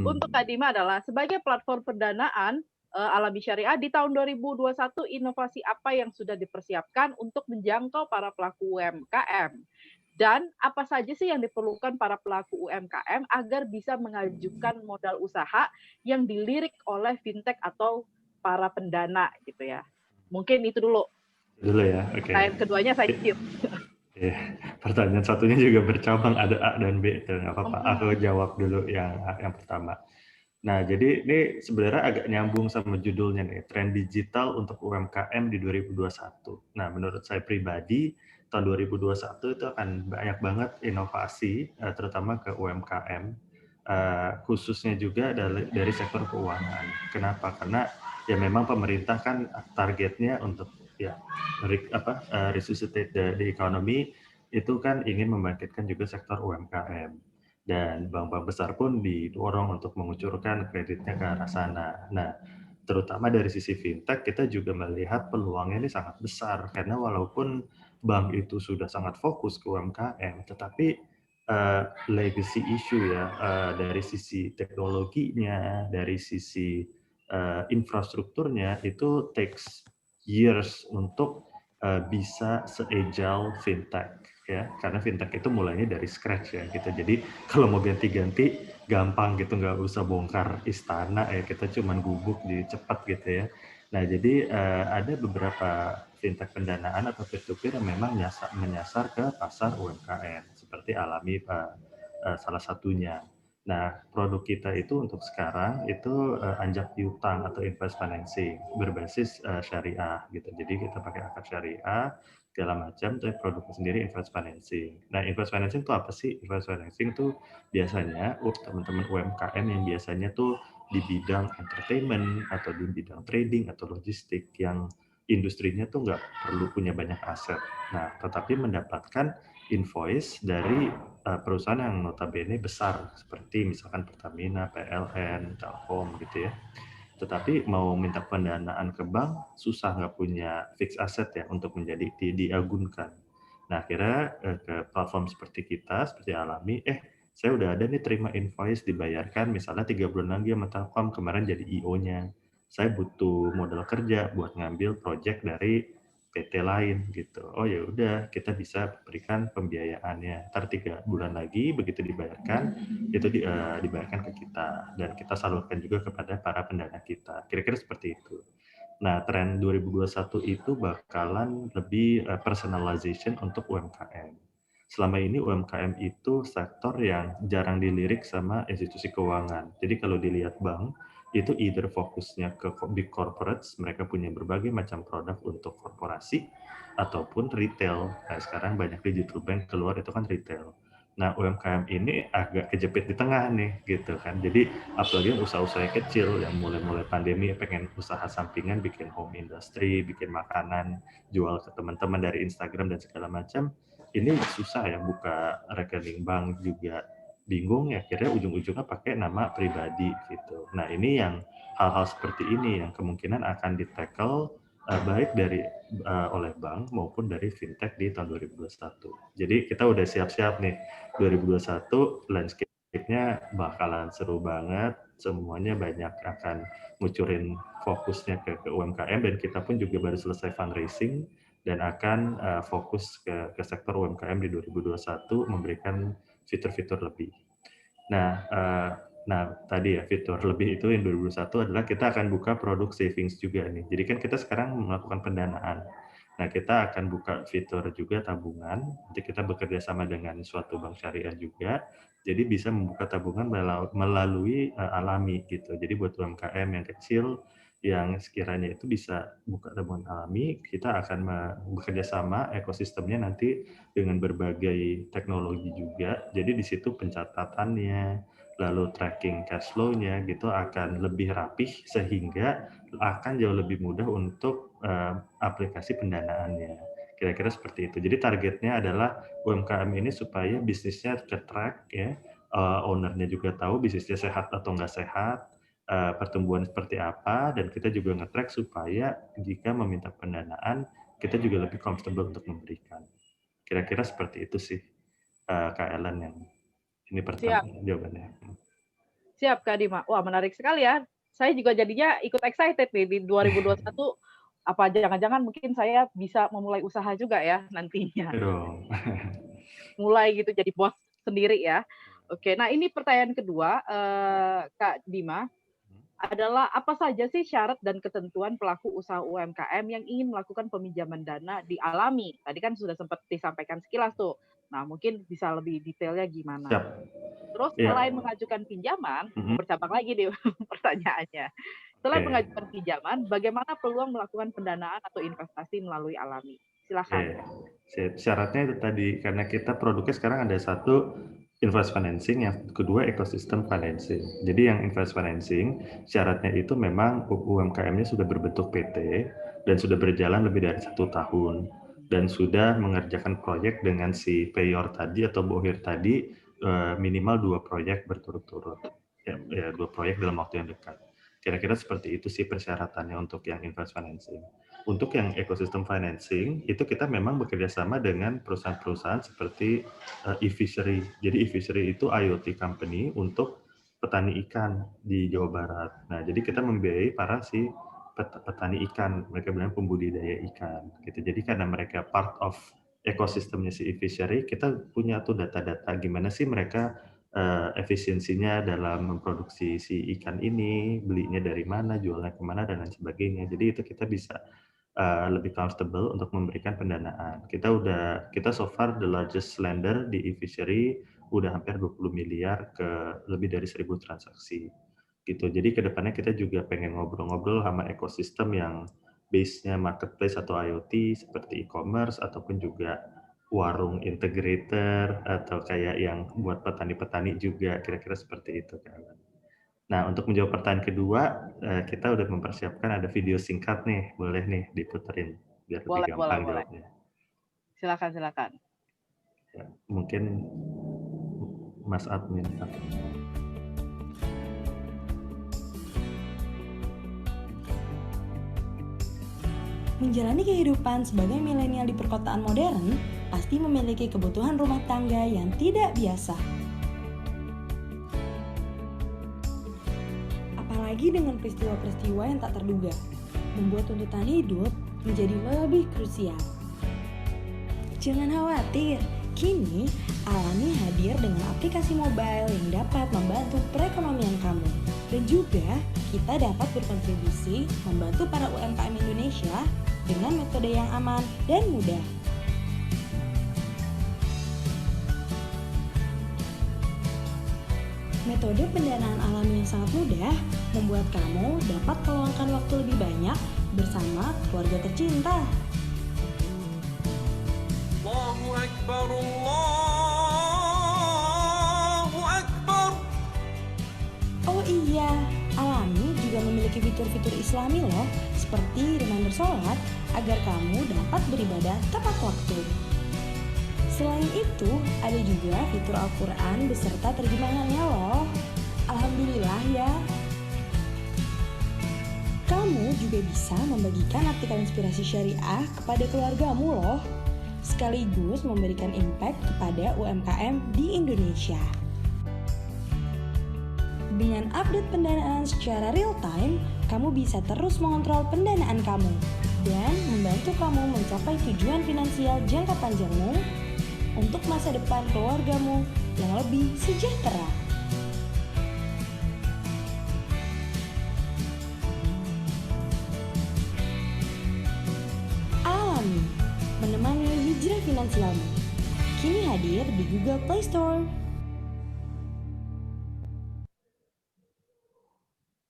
untuk Kak Dima adalah, sebagai platform pendanaan Alami Syariah di tahun 2021, inovasi apa yang sudah dipersiapkan untuk menjangkau para pelaku UMKM? Dan apa saja sih yang diperlukan para pelaku UMKM agar bisa mengajukan modal usaha yang dilirik oleh fintech atau para pendana gitu ya? Mungkin itu dulu. Dulu ya, oke. Pertanyaan keduanya saya cicil. Pertanyaan satunya juga bercabang, ada A dan B, nggak apa-apa. Aku jawab dulu yang pertama. Nah, jadi ini sebenarnya agak nyambung sama judulnya nih, tren digital untuk UMKM di 2021. Nah, menurut saya pribadi, tahun 2021 itu akan banyak banget inovasi, terutama ke UMKM, khususnya juga dari sektor keuangan. Kenapa? Karena ya memang pemerintah kan targetnya untuk resuscitate the economy, itu kan ingin membangkitkan juga sektor UMKM. Dan bank-bank besar pun didorong untuk mengucurkan kreditnya ke arah sana. Nah, terutama dari sisi fintech, kita juga melihat peluangnya ini sangat besar. Karena walaupun bank itu sudah sangat fokus ke UMKM, tetapi legacy issue ya, dari sisi teknologinya, dari sisi infrastrukturnya, itu takes years untuk bisa se-agile fintech. Ya, karena fintech itu mulainya dari scratch ya gitu. Jadi kalau mau ganti-ganti gampang gitu, nggak usah bongkar istana ya, kita cuman gubuk jadi cepat gitu ya. Nah jadi ada beberapa fintech pendanaan atau peer-to-peer yang memang menyasar ke pasar UMKM seperti Alami salah satunya. Nah produk kita itu untuk sekarang itu anjak piutang atau invest financing berbasis syariah gitu. Jadi kita pakai akad syariah segala macam, tapi produknya sendiri invest financing. Nah, invest financing itu apa sih? Invest financing itu biasanya teman-teman UMKM yang biasanya tuh di bidang entertainment atau di bidang trading atau logistik yang industrinya tuh nggak perlu punya banyak aset. Nah, tetapi mendapatkan invoice dari perusahaan yang notabene besar seperti misalkan Pertamina, PLN, Telkom gitu ya. Tetapi mau minta pendanaan ke bank susah, nggak punya fixed asset ya untuk menjadi diagunkan. Nah akhirnya ke platform seperti kita, seperti Alami, saya udah ada nih terima invoice dibayarkan misalnya 3 bulan lagi sama Telkom, kemarin jadi IO-nya. Saya butuh modal kerja buat ngambil project dari PT lain gitu. Oh ya udah, kita bisa berikan pembiayaannya. Ntar 3 bulan lagi begitu dibayarkan, itu dibayarkan ke kita dan kita salurkan juga kepada para pendana kita. Kira-kira seperti itu. Nah, tren 2021 itu bakalan lebih personalization untuk UMKM. Selama ini UMKM itu sektor yang jarang dilirik sama institusi keuangan. Jadi kalau dilihat bank, itu either fokusnya ke big corporates, mereka punya berbagai macam produk untuk korporasi, ataupun retail. Nah, sekarang banyak digital bank keluar itu kan retail. Nah, UMKM ini agak kejepit di tengah nih, gitu kan. Jadi, apalagi usaha-usaha kecil yang mulai pandemi pengen usaha sampingan, bikin home industry, bikin makanan, jual ke teman-teman dari Instagram dan segala macam, ini susah ya, buka rekening bank juga bingung ya, akhirnya ujung-ujungnya pakai nama pribadi gitu. Nah, ini yang hal-hal seperti ini yang kemungkinan akan di-tackle baik dari oleh bank maupun dari fintech di tahun 2021. Jadi kita udah siap-siap nih, 2021 landscape-nya bakalan seru banget, semuanya banyak akan ngucurin fokusnya ke UMKM, dan kita pun juga baru selesai fundraising dan akan fokus ke sektor UMKM di 2021 memberikan fitur-fitur lebih. Nah, tadi ya fitur lebih itu yang 2021 adalah kita akan buka produk savings juga nih. Jadi kan kita sekarang melakukan pendanaan. Nah, kita akan buka fitur juga tabungan. Nanti kita bekerja sama dengan suatu bank syariah juga. Jadi bisa membuka tabungan melalui alami gitu. Jadi buat UMKM yang kecil yang sekiranya itu bisa buka tabungan alami, kita akan bekerja sama ekosistemnya nanti dengan berbagai teknologi juga. Jadi di situ pencatatannya, lalu tracking cash flow-nya gitu akan lebih rapih sehingga akan jauh lebih mudah untuk aplikasi pendanaannya. Kira-kira seperti itu. Jadi targetnya adalah UMKM ini supaya bisnisnya ke-track ya, owner-nya juga tahu bisnisnya sehat atau nggak sehat, pertumbuhan seperti apa, dan kita juga nge-track supaya jika meminta pendanaan kita juga lebih comfortable untuk memberikan. Kira-kira seperti itu sih, Kak Ellen, yang ini pertama jawabannya. Siap Kak Dima. Wah, menarik sekali ya. Saya juga jadinya ikut excited nih di 2021. Apa jangan-jangan mungkin saya bisa memulai usaha juga ya nantinya. Mulai gitu jadi bos sendiri ya. Oke, nah ini pertanyaan kedua, Kak Dima, adalah apa saja sih syarat dan ketentuan pelaku usaha UMKM yang ingin melakukan peminjaman dana di Alami? Tadi kan sudah sempat disampaikan sekilas tuh. Nah, mungkin bisa lebih detailnya gimana? Siap. Terus selain mengajukan pinjaman, bercabang lagi nih pertanyaannya. Selain mengajukan pinjaman, bagaimana peluang melakukan pendanaan atau investasi melalui Alami? Silakan. Syaratnya itu tadi, karena kita produknya sekarang ada satu invest financing, yang kedua ekosistem financing. Jadi yang invest financing syaratnya itu memang UMKM-nya sudah berbentuk PT dan sudah berjalan lebih dari 1 tahun dan sudah mengerjakan proyek dengan si payor tadi atau bohir tadi minimal 2 proyek berturut-turut. Ya 2 proyek dalam waktu yang dekat. Kira-kira seperti itu sih persyaratannya untuk yang invest financing. Untuk yang ekosistem financing, itu kita memang bekerja sama dengan perusahaan-perusahaan seperti e-fishery. Jadi e-fishery itu IoT company untuk petani ikan di Jawa Barat. Nah, jadi kita membiayai para si petani ikan, mereka bilang pembudidaya ikan. Gitu. Jadi karena mereka part of ekosistemnya si e-fishery, kita punya tuh data-data gimana sih mereka efisiensinya dalam memproduksi si ikan ini, belinya dari mana, jualnya kemana, dan lain sebagainya. Jadi itu kita bisa lebih comfortable untuk memberikan pendanaan. Kita so far the largest lender di e-fishery, udah hampir 20 miliar ke lebih dari 1.000 transaksi. Gitu. Jadi kedepannya kita juga pengen ngobrol-ngobrol sama ekosistem yang base-nya marketplace atau IoT seperti e-commerce ataupun juga warung integrator atau kayak yang buat petani-petani juga, kira-kira seperti itu kan. Nah, untuk menjawab pertanyaan kedua, kita udah mempersiapkan ada video singkat nih, boleh nih diputerin biar lebih gampang jawabnya. Silakan. Ya, mungkin Mas Admin. Menjalani kehidupan sebagai milenial di perkotaan modern pasti memiliki kebutuhan rumah tangga yang tidak biasa. apalagi dengan peristiwa-peristiwa yang tak terduga, membuat tuntutan hidup menjadi lebih krusial. Jangan khawatir, kini Alami hadir dengan aplikasi mobile yang dapat membantu perekonomian kamu. Dan juga kita dapat berkontribusi membantu para UMKM Indonesia dengan metode yang aman dan mudah. Metode pendanaan alami yang sangat mudah membuat kamu dapat meluangkan waktu lebih banyak bersama keluarga tercinta. Allahu Akbar, Allahu Akbar. Oh iya, Alami juga memiliki fitur-fitur Islami loh, seperti reminder sholat agar kamu dapat beribadah tepat waktu. Selain itu, ada juga fitur Al-Quran beserta terjemahannya loh. Alhamdulillah ya. Kamu juga bisa membagikan artikel inspirasi syariah kepada keluargamu loh, sekaligus memberikan impact kepada UMKM di Indonesia. Dengan update pendanaan secara real time, kamu bisa terus mengontrol pendanaan kamu dan membantu kamu mencapai tujuan finansial jangka panjangmu untuk masa depan keluargamu yang lebih sejahtera. Alami, menemani hijrah finansialmu. Kini hadir di Google Play Store.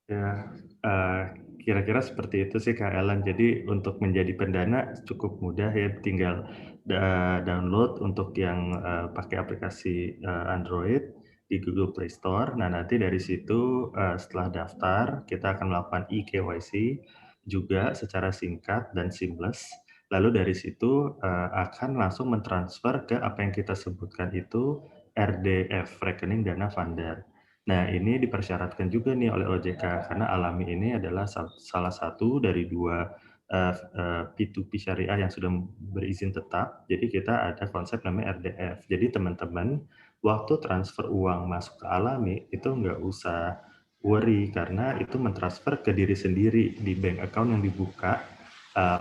Ya, kira-kira seperti itu sih Kak Ellen. Jadi untuk menjadi pendana cukup mudah ya, tinggal download untuk yang pakai aplikasi Android di Google Play Store. Nah, nanti dari situ setelah daftar kita akan melakukan eKYC juga secara singkat dan seamless. Lalu dari situ akan langsung mentransfer ke apa yang kita sebutkan itu RDF, rekening dana funder. Nah, ini dipersyaratkan juga nih oleh OJK karena Alami ini adalah salah satu dari dua P2P syariah yang sudah berizin tetap. Jadi kita ada konsep namanya RDF. Jadi teman-teman waktu transfer uang masuk ke Alami itu nggak usah worry karena itu mentransfer ke diri sendiri di bank account yang dibuka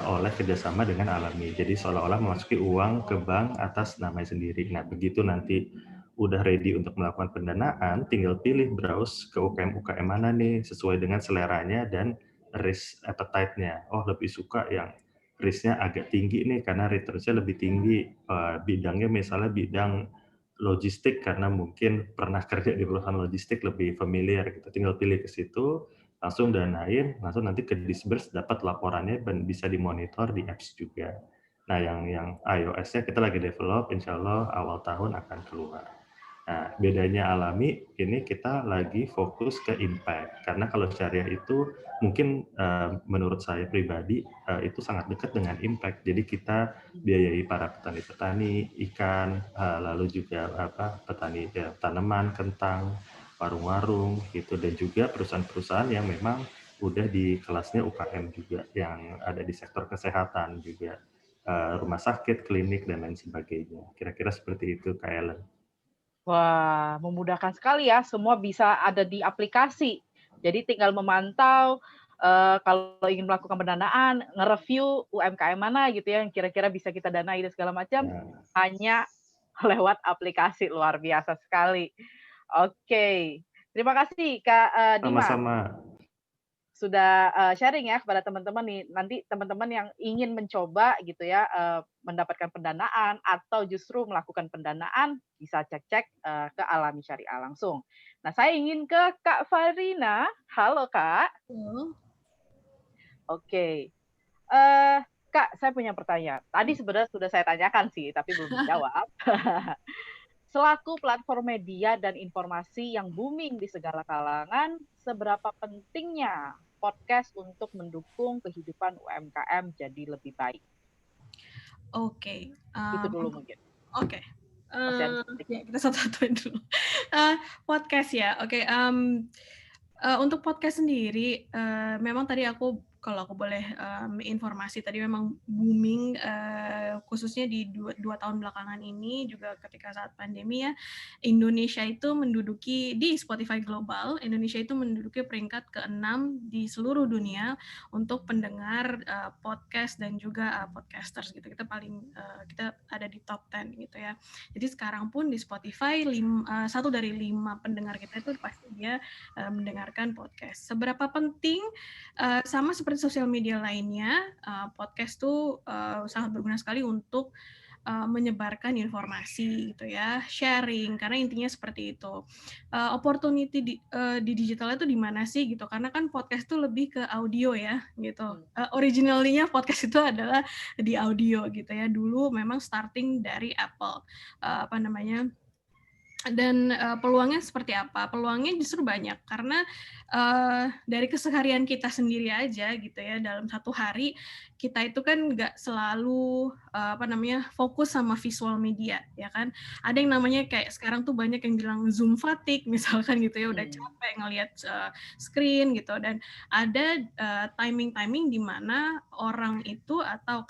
oleh kerjasama dengan Alami. Jadi seolah-olah memasuki uang ke bank atas namanya sendiri. Nah, begitu nanti udah ready untuk melakukan pendanaan, tinggal pilih browse ke UKM-UKM mana nih sesuai dengan seleranya dan risk appetite-nya. Oh, lebih suka yang risk-nya agak tinggi nih karena returns-nya lebih tinggi. Bidangnya misalnya bidang logistik karena mungkin pernah kerja di perusahaan logistik lebih familiar gitu. Tinggal pilih ke situ, langsung danain, langsung nanti ke disburse dapat laporannya dan bisa dimonitor di apps juga. Nah, yang iOS-nya kita lagi develop, insya Allah awal tahun akan keluar. Nah, bedanya Alami, ini kita lagi fokus ke impact. Karena kalau syariah itu mungkin menurut saya pribadi itu sangat dekat dengan impact. Jadi kita biayai para petani-petani ikan, lalu juga petani tanaman, kentang, warung-warung, gitu. Dan juga perusahaan-perusahaan yang memang udah di kelasnya UKM juga, yang ada di sektor kesehatan juga, rumah sakit, klinik, dan lain sebagainya. Kira-kira seperti itu, Kak Ellen. Wah, memudahkan sekali ya, semua bisa ada di aplikasi. Jadi tinggal memantau, kalau ingin melakukan pendanaan, nge-review UMKM mana gitu ya, yang kira-kira bisa kita danai dan segala macam, hanya lewat aplikasi. Luar biasa sekali. Oke, terima kasih Kak Dimas. Sama-sama. Sudah sharing ya kepada teman-teman nih. Nanti teman-teman yang ingin mencoba gitu ya, mendapatkan pendanaan atau justru melakukan pendanaan, bisa cek-cek ke Alami Syariah langsung. Nah, saya ingin ke Kak Farina. Halo Kak. Oke. Kak, saya punya pertanyaan. Tadi sebenarnya sudah saya tanyakan sih, tapi belum dijawab. Selaku platform media dan informasi yang booming di segala kalangan, seberapa pentingnya podcast untuk mendukung kehidupan UMKM jadi lebih baik? Oke. Itu dulu mungkin. Oke. Kita satu-satuin dulu. Podcast ya. Oke. Untuk podcast sendiri, memang tadi aku kalau aku boleh informasi tadi memang booming khususnya di dua tahun belakangan ini juga ketika saat pandemi ya, Indonesia itu menduduki di Spotify Global, Indonesia itu menduduki peringkat ke-6 di seluruh dunia untuk pendengar podcast dan juga podcasters gitu. Kita ada di top 10 gitu ya. Jadi sekarang pun di Spotify 1 dari 5 pendengar kita itu pasti dia mendengarkan podcast. Seberapa penting sama seperti sosial media lainnya, podcast tuh sangat berguna sekali untuk menyebarkan informasi gitu ya, sharing, karena intinya seperti itu. Opportunity di digital itu di mana sih gitu, karena kan podcast itu lebih ke audio ya gitu. Originalnya podcast itu adalah di audio gitu ya. Dulu memang starting dari Apple, dan peluangnya seperti apa? Peluangnya justru banyak karena dari keseharian kita sendiri aja gitu ya, dalam satu hari kita itu kan nggak selalu fokus sama visual media ya kan. Ada yang namanya kayak sekarang tuh banyak yang bilang Zoom fatigue misalkan gitu ya, udah capek ngelihat screen gitu, dan ada timing di mana orang itu atau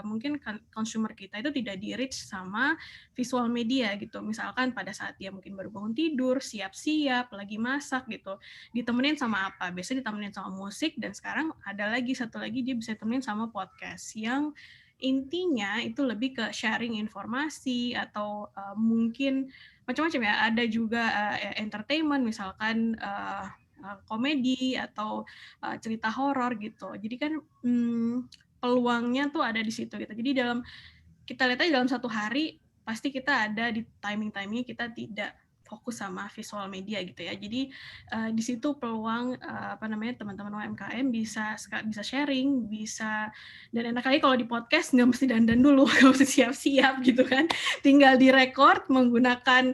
mungkin consumer kita itu tidak di-reach sama visual media gitu. Misalkan pada saat dia mungkin baru bangun tidur, siap-siap, lagi masak gitu, ditemenin sama apa? Biasanya ditemenin sama musik, dan sekarang ada satu lagi dia bisa ditemenin sama podcast yang intinya itu lebih ke sharing informasi atau mungkin macam-macam ya. Ada juga entertainment, misalkan komedi atau cerita horor gitu. Jadi kan peluangnya tuh ada di situ gitu. Jadi kita lihat aja dalam satu hari pasti kita ada di timing-timingnya kita tidak fokus sama visual media gitu ya. Jadi di situ peluang teman-teman UMKM bisa sharing, bisa, dan enak lagi kalau di podcast nggak mesti dandan dulu, nggak mesti siap-siap gitu kan. Tinggal direkord menggunakan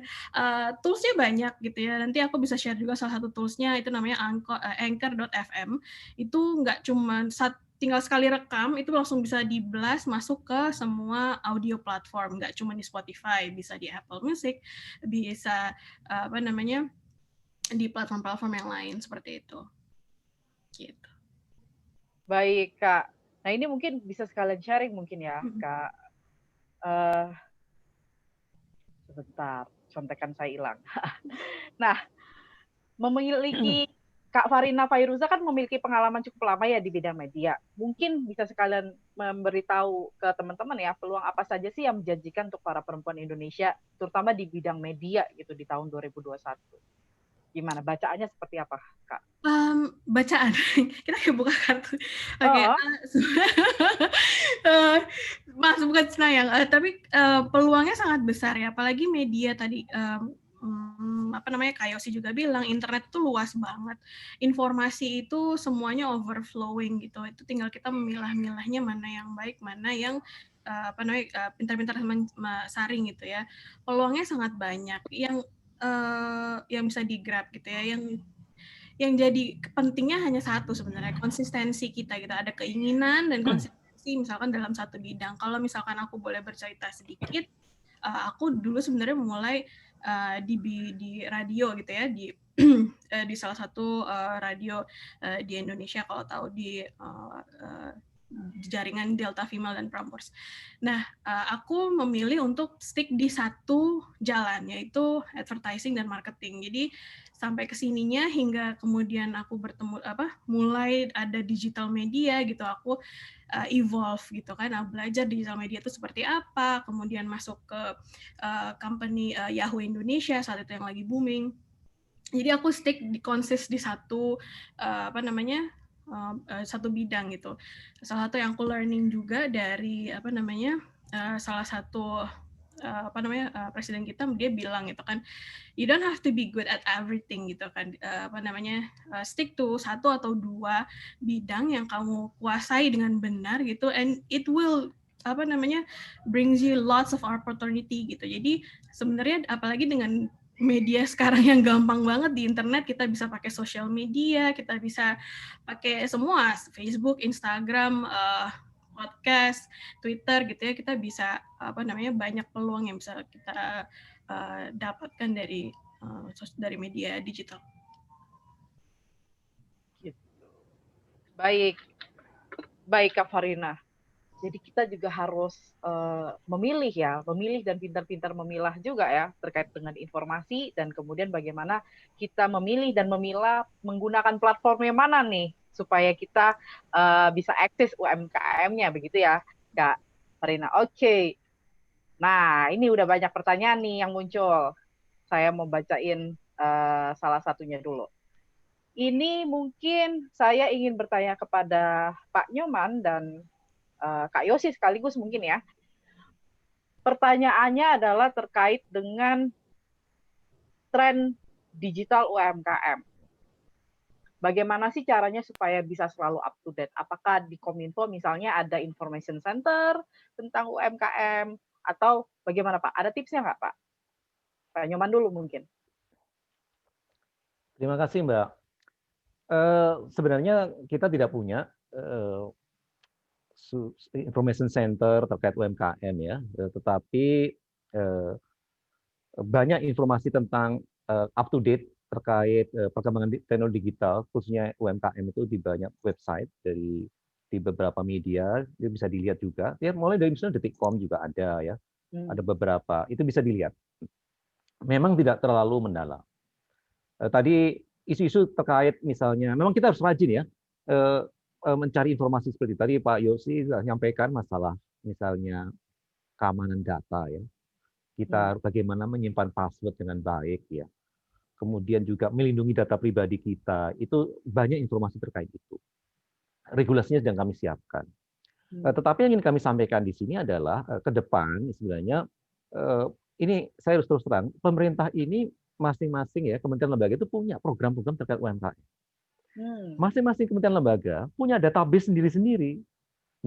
toolsnya banyak gitu ya. Nanti aku bisa share juga salah satu toolsnya, itu namanya Anchor.fm. Itu nggak cuma tinggal sekali rekam, itu langsung bisa di-blast masuk ke semua audio platform, nggak cuma di Spotify, bisa di Apple Music, bisa di platform-platform yang lain seperti itu. Gitu. Baik, Kak. Nah, ini mungkin bisa sekalian sharing mungkin ya, Kak. Sebentar, contekan saya hilang. Nah, memiliki Kak Farina Fairuza kan memiliki pengalaman cukup lama ya di bidang media. Mungkin bisa sekalian memberitahu ke teman-teman ya, peluang apa saja sih yang menjanjikan untuk para perempuan Indonesia, terutama di bidang media gitu di tahun 2021. Gimana? Bacaannya seperti apa, Kak? Bacaan. Kita buka kartu. Oke. Mas, bukan senayang. Tapi peluangnya sangat besar ya, apalagi media tadi. Kak Yosi juga bilang internet itu luas banget, informasi itu semuanya overflowing gitu, itu tinggal kita memilah-milahnya mana yang baik, mana yang pintar-pintar saring gitu ya. Peluangnya sangat banyak yang bisa di-grab gitu ya, yang jadi pentingnya hanya satu sebenarnya, konsistensi kita gitu, ada keinginan dan konsistensi misalkan dalam satu bidang. Kalau misalkan aku boleh bercerita sedikit, aku dulu sebenarnya mulai di radio gitu ya, di salah satu radio di Indonesia, kalau tahu di jaringan Delta Female dan Prambors. Nah, aku memilih untuk stick di satu jalan, yaitu advertising dan marketing. Jadi sampai kesininya hingga kemudian aku mulai ada digital media gitu, aku evolve gitu kan, belajar digital media itu seperti apa, kemudian masuk ke company Yahoo Indonesia saat itu yang lagi booming. Jadi aku konsis di satu satu bidang gitu. Salah satu yang aku learning juga dari salah satu presiden kita, dia bilang gitu kan, you don't have to be good at everything gitu kan, stick to satu atau dua bidang yang kamu kuasai dengan benar gitu, and it will brings you lots of opportunity gitu. Jadi sebenarnya apalagi dengan media sekarang yang gampang banget di internet, kita bisa pakai social media, kita bisa pakai semua, Facebook, Instagram, podcast, Twitter gitu ya, kita bisa banyak peluang yang bisa kita dapatkan dari media digital. Baik, Baik Kak Farina. Jadi kita juga harus memilih dan pintar-pintar memilah juga ya terkait dengan informasi, dan kemudian bagaimana kita memilih dan memilah menggunakan platform yang mana nih supaya kita bisa akses UMKM-nya, begitu ya Kak Farina. Oke. Nah, ini udah banyak pertanyaan nih yang muncul. Saya mau bacain salah satunya dulu. Ini mungkin saya ingin bertanya kepada Pak Nyoman dan Kak Yosi sekaligus mungkin ya. Pertanyaannya adalah terkait dengan tren digital UMKM. Bagaimana sih caranya supaya bisa selalu up to date? Apakah di Kominfo misalnya ada information center tentang UMKM atau bagaimana Pak? Ada tipsnya nggak Pak? Pak Nyoman dulu mungkin. Terima kasih Mbak. Sebenarnya kita tidak punya information center terkait UMKM ya, tetapi banyak informasi tentang up to date terkait perkembangan teknologi digital, khususnya UMKM itu di banyak website di beberapa media, dia bisa dilihat juga. Ya, mulai dari misalnya Detikcom juga ada ya, ada beberapa, itu bisa dilihat. Memang tidak terlalu mendalam. Tadi isu-isu terkait misalnya, memang kita harus rajin ya mencari informasi seperti tadi Pak Yosi sudah menyampaikan masalah misalnya keamanan data ya. Kita bagaimana menyimpan password dengan baik ya. Kemudian juga melindungi data pribadi kita. Itu banyak informasi terkait itu. Regulasinya sedang kami siapkan. Tetapi yang ingin kami sampaikan di sini adalah ke depan sebenarnya ini saya harus terus terang, pemerintah ini masing-masing ya kementerian lembaga itu punya program-program terkait UMKM. Masing-masing kementerian lembaga punya database sendiri-sendiri.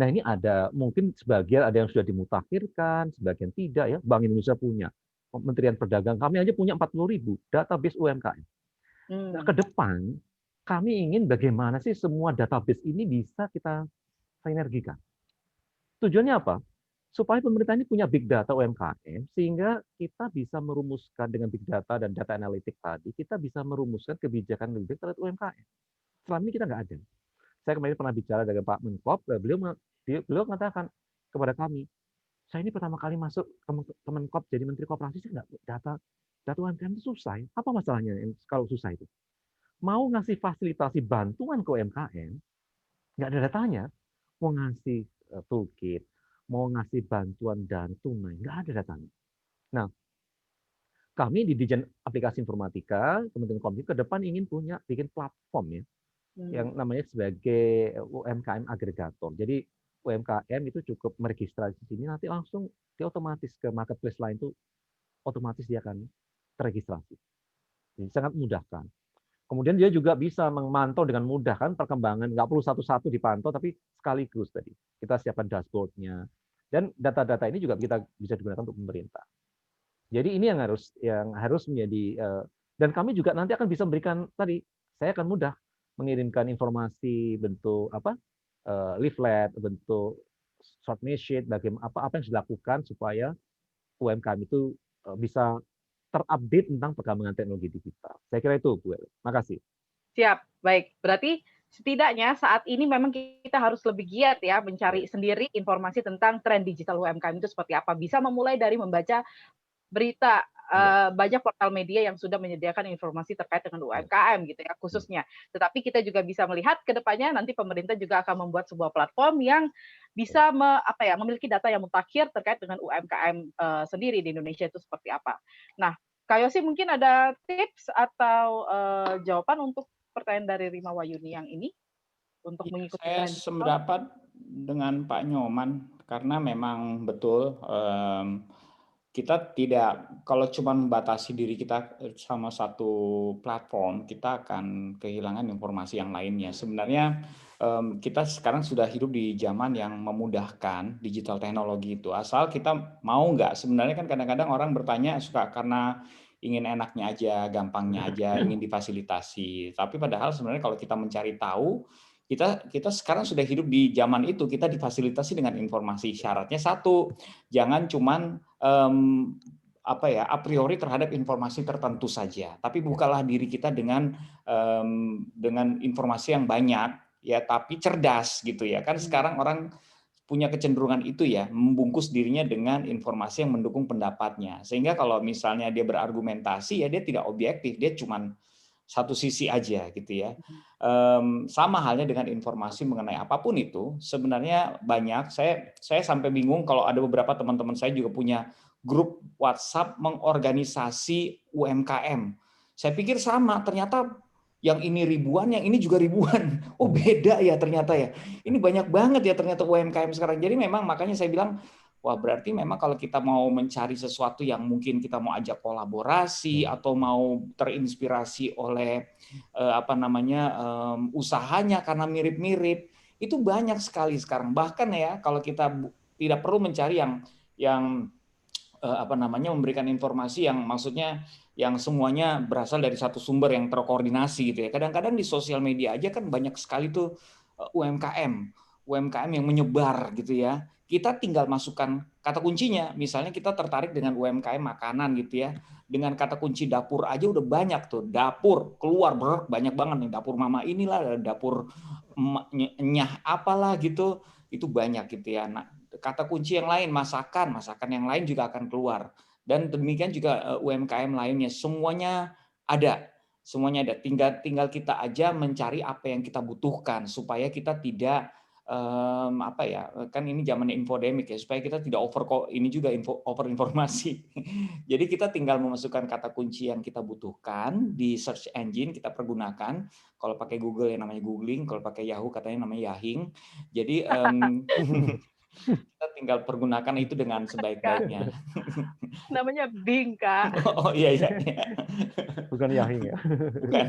Nah ini ada mungkin sebagian ada yang sudah dimutakhirkan, sebagian tidak ya. Bank Indonesia punya, Kementerian Perdagangan kami aja punya 40.000 database UMKM. Nah, ke depan kami ingin bagaimana sih semua database ini bisa kita sinergikan. Tujuannya apa? Supaya pemerintah ini punya big data UMKM sehingga kita bisa merumuskan dengan big data dan data analitik tadi, kita bisa merumuskan kebijakan lebih terhadap UMKM. Selama ini kita nggak ada. Saya kemarin pernah bicara dengan Pak Menkop, beliau mengatakan kepada kami, saya ini pertama kali masuk ke Menkop jadi Menteri Koperasi, saya nggak data UMKM itu susah. Apa masalahnya kalau susah itu? Mau ngasih fasilitasi bantuan ke UMKM, nggak ada datanya. Mau ngasih toolkit, mau ngasih bantuan dan tunai, nggak ada datanya. Nah, kami di Dijen Aplikasi Informatika, Kementerian Kominfo ke depan ingin bikin platform ya, yang namanya sebagai UMKM agregator. Jadi UMKM itu cukup meregistrasi di sini, nanti langsung dia otomatis ke marketplace lain itu otomatis dia akan terregistrasi. Jadi sangat memudahkan. Kemudian dia juga bisa memantau dengan mudah kan perkembangan, nggak perlu satu-satu dipantau, tapi sekaligus tadi kita siapkan dashboard-nya. Dan data-data ini juga kita bisa digunakan untuk pemerintah. Jadi ini yang harus menjadi, dan kami juga nanti akan bisa memberikan tadi, saya akan mudah mengirimkan informasi bentuk leaflet, bentuk short message, bagaimana apa yang dilakukan supaya UMKM itu bisa terupdate tentang perkembangan teknologi digital. Saya kira itu, Bu. Makasih. Siap, baik. Berarti setidaknya saat ini memang kita harus lebih giat ya mencari sendiri informasi tentang tren digital UMKM itu seperti apa. Bisa memulai dari membaca berita, banyak portal media yang sudah menyediakan informasi terkait dengan UMKM gitu ya khususnya. Tetapi kita juga bisa melihat ke depannya nanti pemerintah juga akan membuat sebuah platform yang bisa memiliki data yang mutakhir terkait dengan UMKM sendiri di Indonesia itu seperti apa. Nah, Kak Yosi mungkin ada tips atau jawaban untuk pertanyaan dari Rima Wayuni yang ini untuk mengikuti. Saya sependapat dengan Pak Nyoman karena memang betul kita tidak, kalau cuma membatasi diri kita sama satu platform, kita akan kehilangan informasi yang lainnya. Sebenarnya kita sekarang sudah hidup di zaman yang memudahkan digital teknologi itu. Asal kita mau nggak, sebenarnya kan kadang-kadang orang bertanya suka karena ingin enaknya aja, gampangnya aja, ingin difasilitasi. Tapi padahal sebenarnya kalau kita mencari tahu, kita sekarang sudah hidup di zaman itu, kita difasilitasi dengan informasi. Syaratnya satu, jangan cuman a priori terhadap informasi tertentu saja, tapi bukalah diri kita dengan informasi yang banyak ya tapi cerdas gitu ya. Kan sekarang orang punya kecenderungan itu ya, membungkus dirinya dengan informasi yang mendukung pendapatnya. Sehingga kalau misalnya dia berargumentasi ya dia tidak objektif, dia cuman satu sisi aja gitu ya. Sama halnya dengan informasi mengenai apapun itu, sebenarnya banyak. Saya sampai bingung kalau ada beberapa teman-teman saya juga punya grup WhatsApp mengorganisasi UMKM. Saya pikir sama, ternyata yang ini ribuan, yang ini juga ribuan. Oh beda ya ternyata ya. Ini banyak banget ya ternyata UMKM sekarang. Jadi memang makanya saya bilang, wah berarti memang kalau kita mau mencari sesuatu yang mungkin kita mau ajak kolaborasi atau mau terinspirasi oleh usahanya karena mirip-mirip, itu banyak sekali sekarang. Bahkan ya kalau kita tidak perlu mencari yang memberikan informasi yang maksudnya yang semuanya berasal dari satu sumber yang terkoordinasi gitu ya. Kadang-kadang di sosial media aja kan banyak sekali tuh UMKM yang menyebar gitu ya. Kita tinggal masukkan kata kuncinya. Misalnya kita tertarik dengan UMKM makanan gitu ya. Dengan kata kunci dapur aja udah banyak tuh. Dapur keluar banyak banget nih. Dapur mama inilah, dapur nyah apalah gitu. Itu banyak gitu ya. Nah, kata kunci yang lain masakan yang lain juga akan keluar. Dan demikian juga UMKM lainnya, semuanya ada. Tinggal kita aja mencari apa yang kita butuhkan supaya kita tidak kan ini zamannya infodemik ya, supaya kita tidak over informasi. Jadi kita tinggal memasukkan kata kunci yang kita butuhkan di search engine, kita pergunakan. Kalau pakai Google yang namanya googling, kalau pakai Yahoo katanya namanya yahing. Jadi kita tinggal pergunakan itu dengan sebaik-baiknya. Namanya Bing, Kak. Oh iya. Bukan yahing ya. Bukan.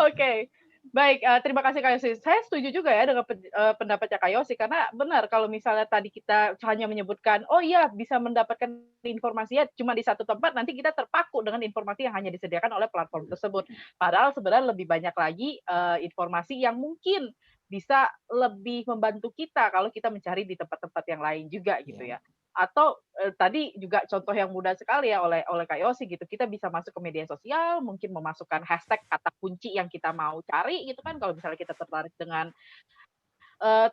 Oke. Baik, terima kasih Kak Yosi. Saya setuju juga ya dengan pendapatnya Kak Yosi, karena benar kalau misalnya tadi kita hanya menyebutkan, oh iya bisa mendapatkan informasinya cuma di satu tempat, nanti kita terpaku dengan informasi yang hanya disediakan oleh platform tersebut. Padahal sebenarnya lebih banyak lagi informasi yang mungkin bisa lebih membantu kita kalau kita mencari di tempat-tempat yang lain juga gitu ya. Atau tadi juga contoh yang mudah sekali ya oleh Kak Yosi gitu. Kita bisa masuk ke media sosial, mungkin memasukkan hashtag kata kunci yang kita mau cari gitu kan. Kalau misalnya kita tertarik dengan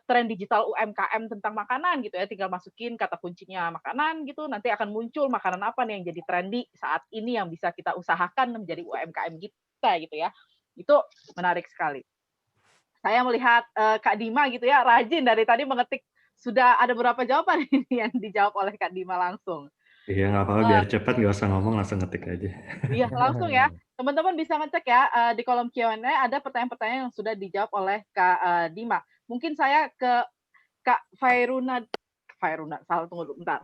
tren digital UMKM tentang makanan gitu ya, tinggal masukin kata kuncinya makanan gitu, nanti akan muncul makanan apa nih yang jadi trendy saat ini yang bisa kita usahakan menjadi UMKM kita gitu ya. Itu menarik sekali. Saya melihat Kak Dima gitu ya, rajin dari tadi mengetik. Sudah ada berapa jawaban ini yang dijawab oleh Kak Dima langsung? Iya, nggak apa-apa, biar cepat, nggak usah ngomong, langsung ngetik aja. Iya, langsung ya. Teman-teman bisa ngecek ya, di kolom Q&A ada pertanyaan-pertanyaan yang sudah dijawab oleh Kak Dima. Mungkin saya ke Kak Fairuna, salah, tunggu dulu, bentar.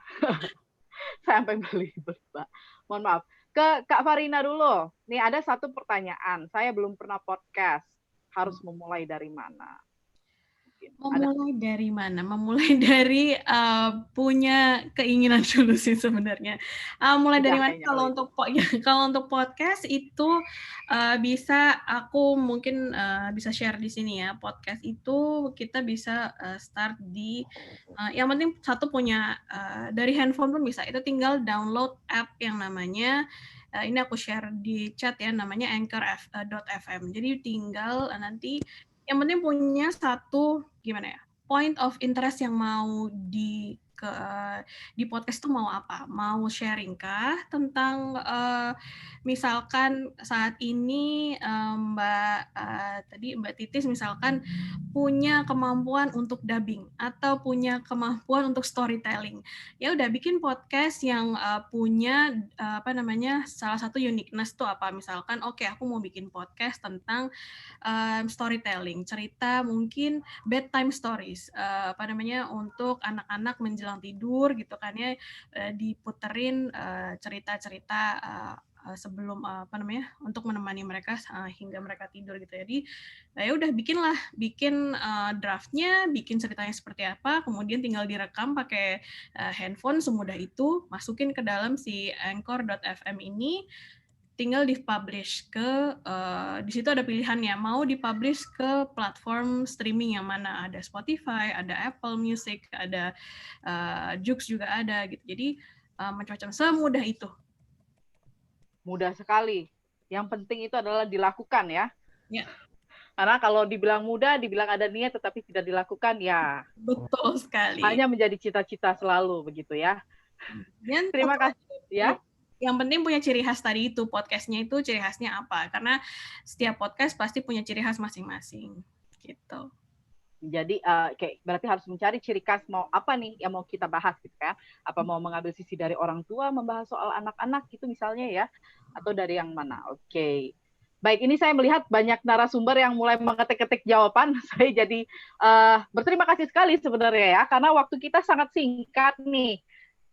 Saya sampai beli, Mbak. Mohon maaf. Ke Kak Farina dulu. Nih ada satu pertanyaan, saya belum pernah podcast. Harus memulai dari mana? Memulai dari mana? Memulai dari punya keinginan dulu sih sebenarnya. Mulai dari mana? Kalau untuk podcast itu bisa aku mungkin bisa share di sini ya. Podcast itu kita bisa start di yang penting satu punya dari handphone pun bisa. Itu tinggal download app yang namanya ini aku share di chat ya, namanya Anchor.fm. Jadi tinggal nanti yang penting punya satu point of interest yang mau di podcast itu mau apa? Mau sharing kah tentang misalkan saat ini Mbak Titis misalkan punya kemampuan untuk dubbing atau punya kemampuan untuk storytelling. Ya udah bikin podcast yang punya salah satu uniqueness tuh apa? Misalkan oke, aku mau bikin podcast tentang storytelling, cerita mungkin bedtime stories, untuk anak-anak menjelang tidur gitu kan ya, diputerin cerita-cerita sebelum untuk menemani mereka hingga mereka tidur gitu. Jadi ya udah bikin draftnya, bikin ceritanya seperti apa, kemudian tinggal direkam pakai handphone, semudah itu, masukin ke dalam si Anchor.fm ini, tinggal di-publish ke, di situ ada pilihannya, mau di-publish ke platform streaming yang mana, ada Spotify, ada Apple Music, ada Joox juga ada gitu. Jadi macam-macam, semudah itu. Mudah sekali. Yang penting itu adalah dilakukan ya. Ya. Karena kalau dibilang mudah, dibilang ada niat tetapi tidak dilakukan, ya Betul sekali. hanya menjadi cita-cita selalu begitu ya. Dan Terima kasih ya. Yang penting punya ciri khas tadi itu, podcastnya itu ciri khasnya apa? Karena setiap podcast pasti punya ciri khas masing-masing gitu. Jadi kayak berarti harus mencari ciri khas mau apa nih yang mau kita bahas gitu kan? Apa mau mengambil sisi dari orang tua membahas soal anak-anak gitu misalnya ya, atau dari yang mana? Oke. Baik, ini saya melihat banyak narasumber yang mulai mengetik-ketik jawaban. Saya jadi berterima kasih sekali sebenarnya ya, karena waktu kita sangat singkat nih.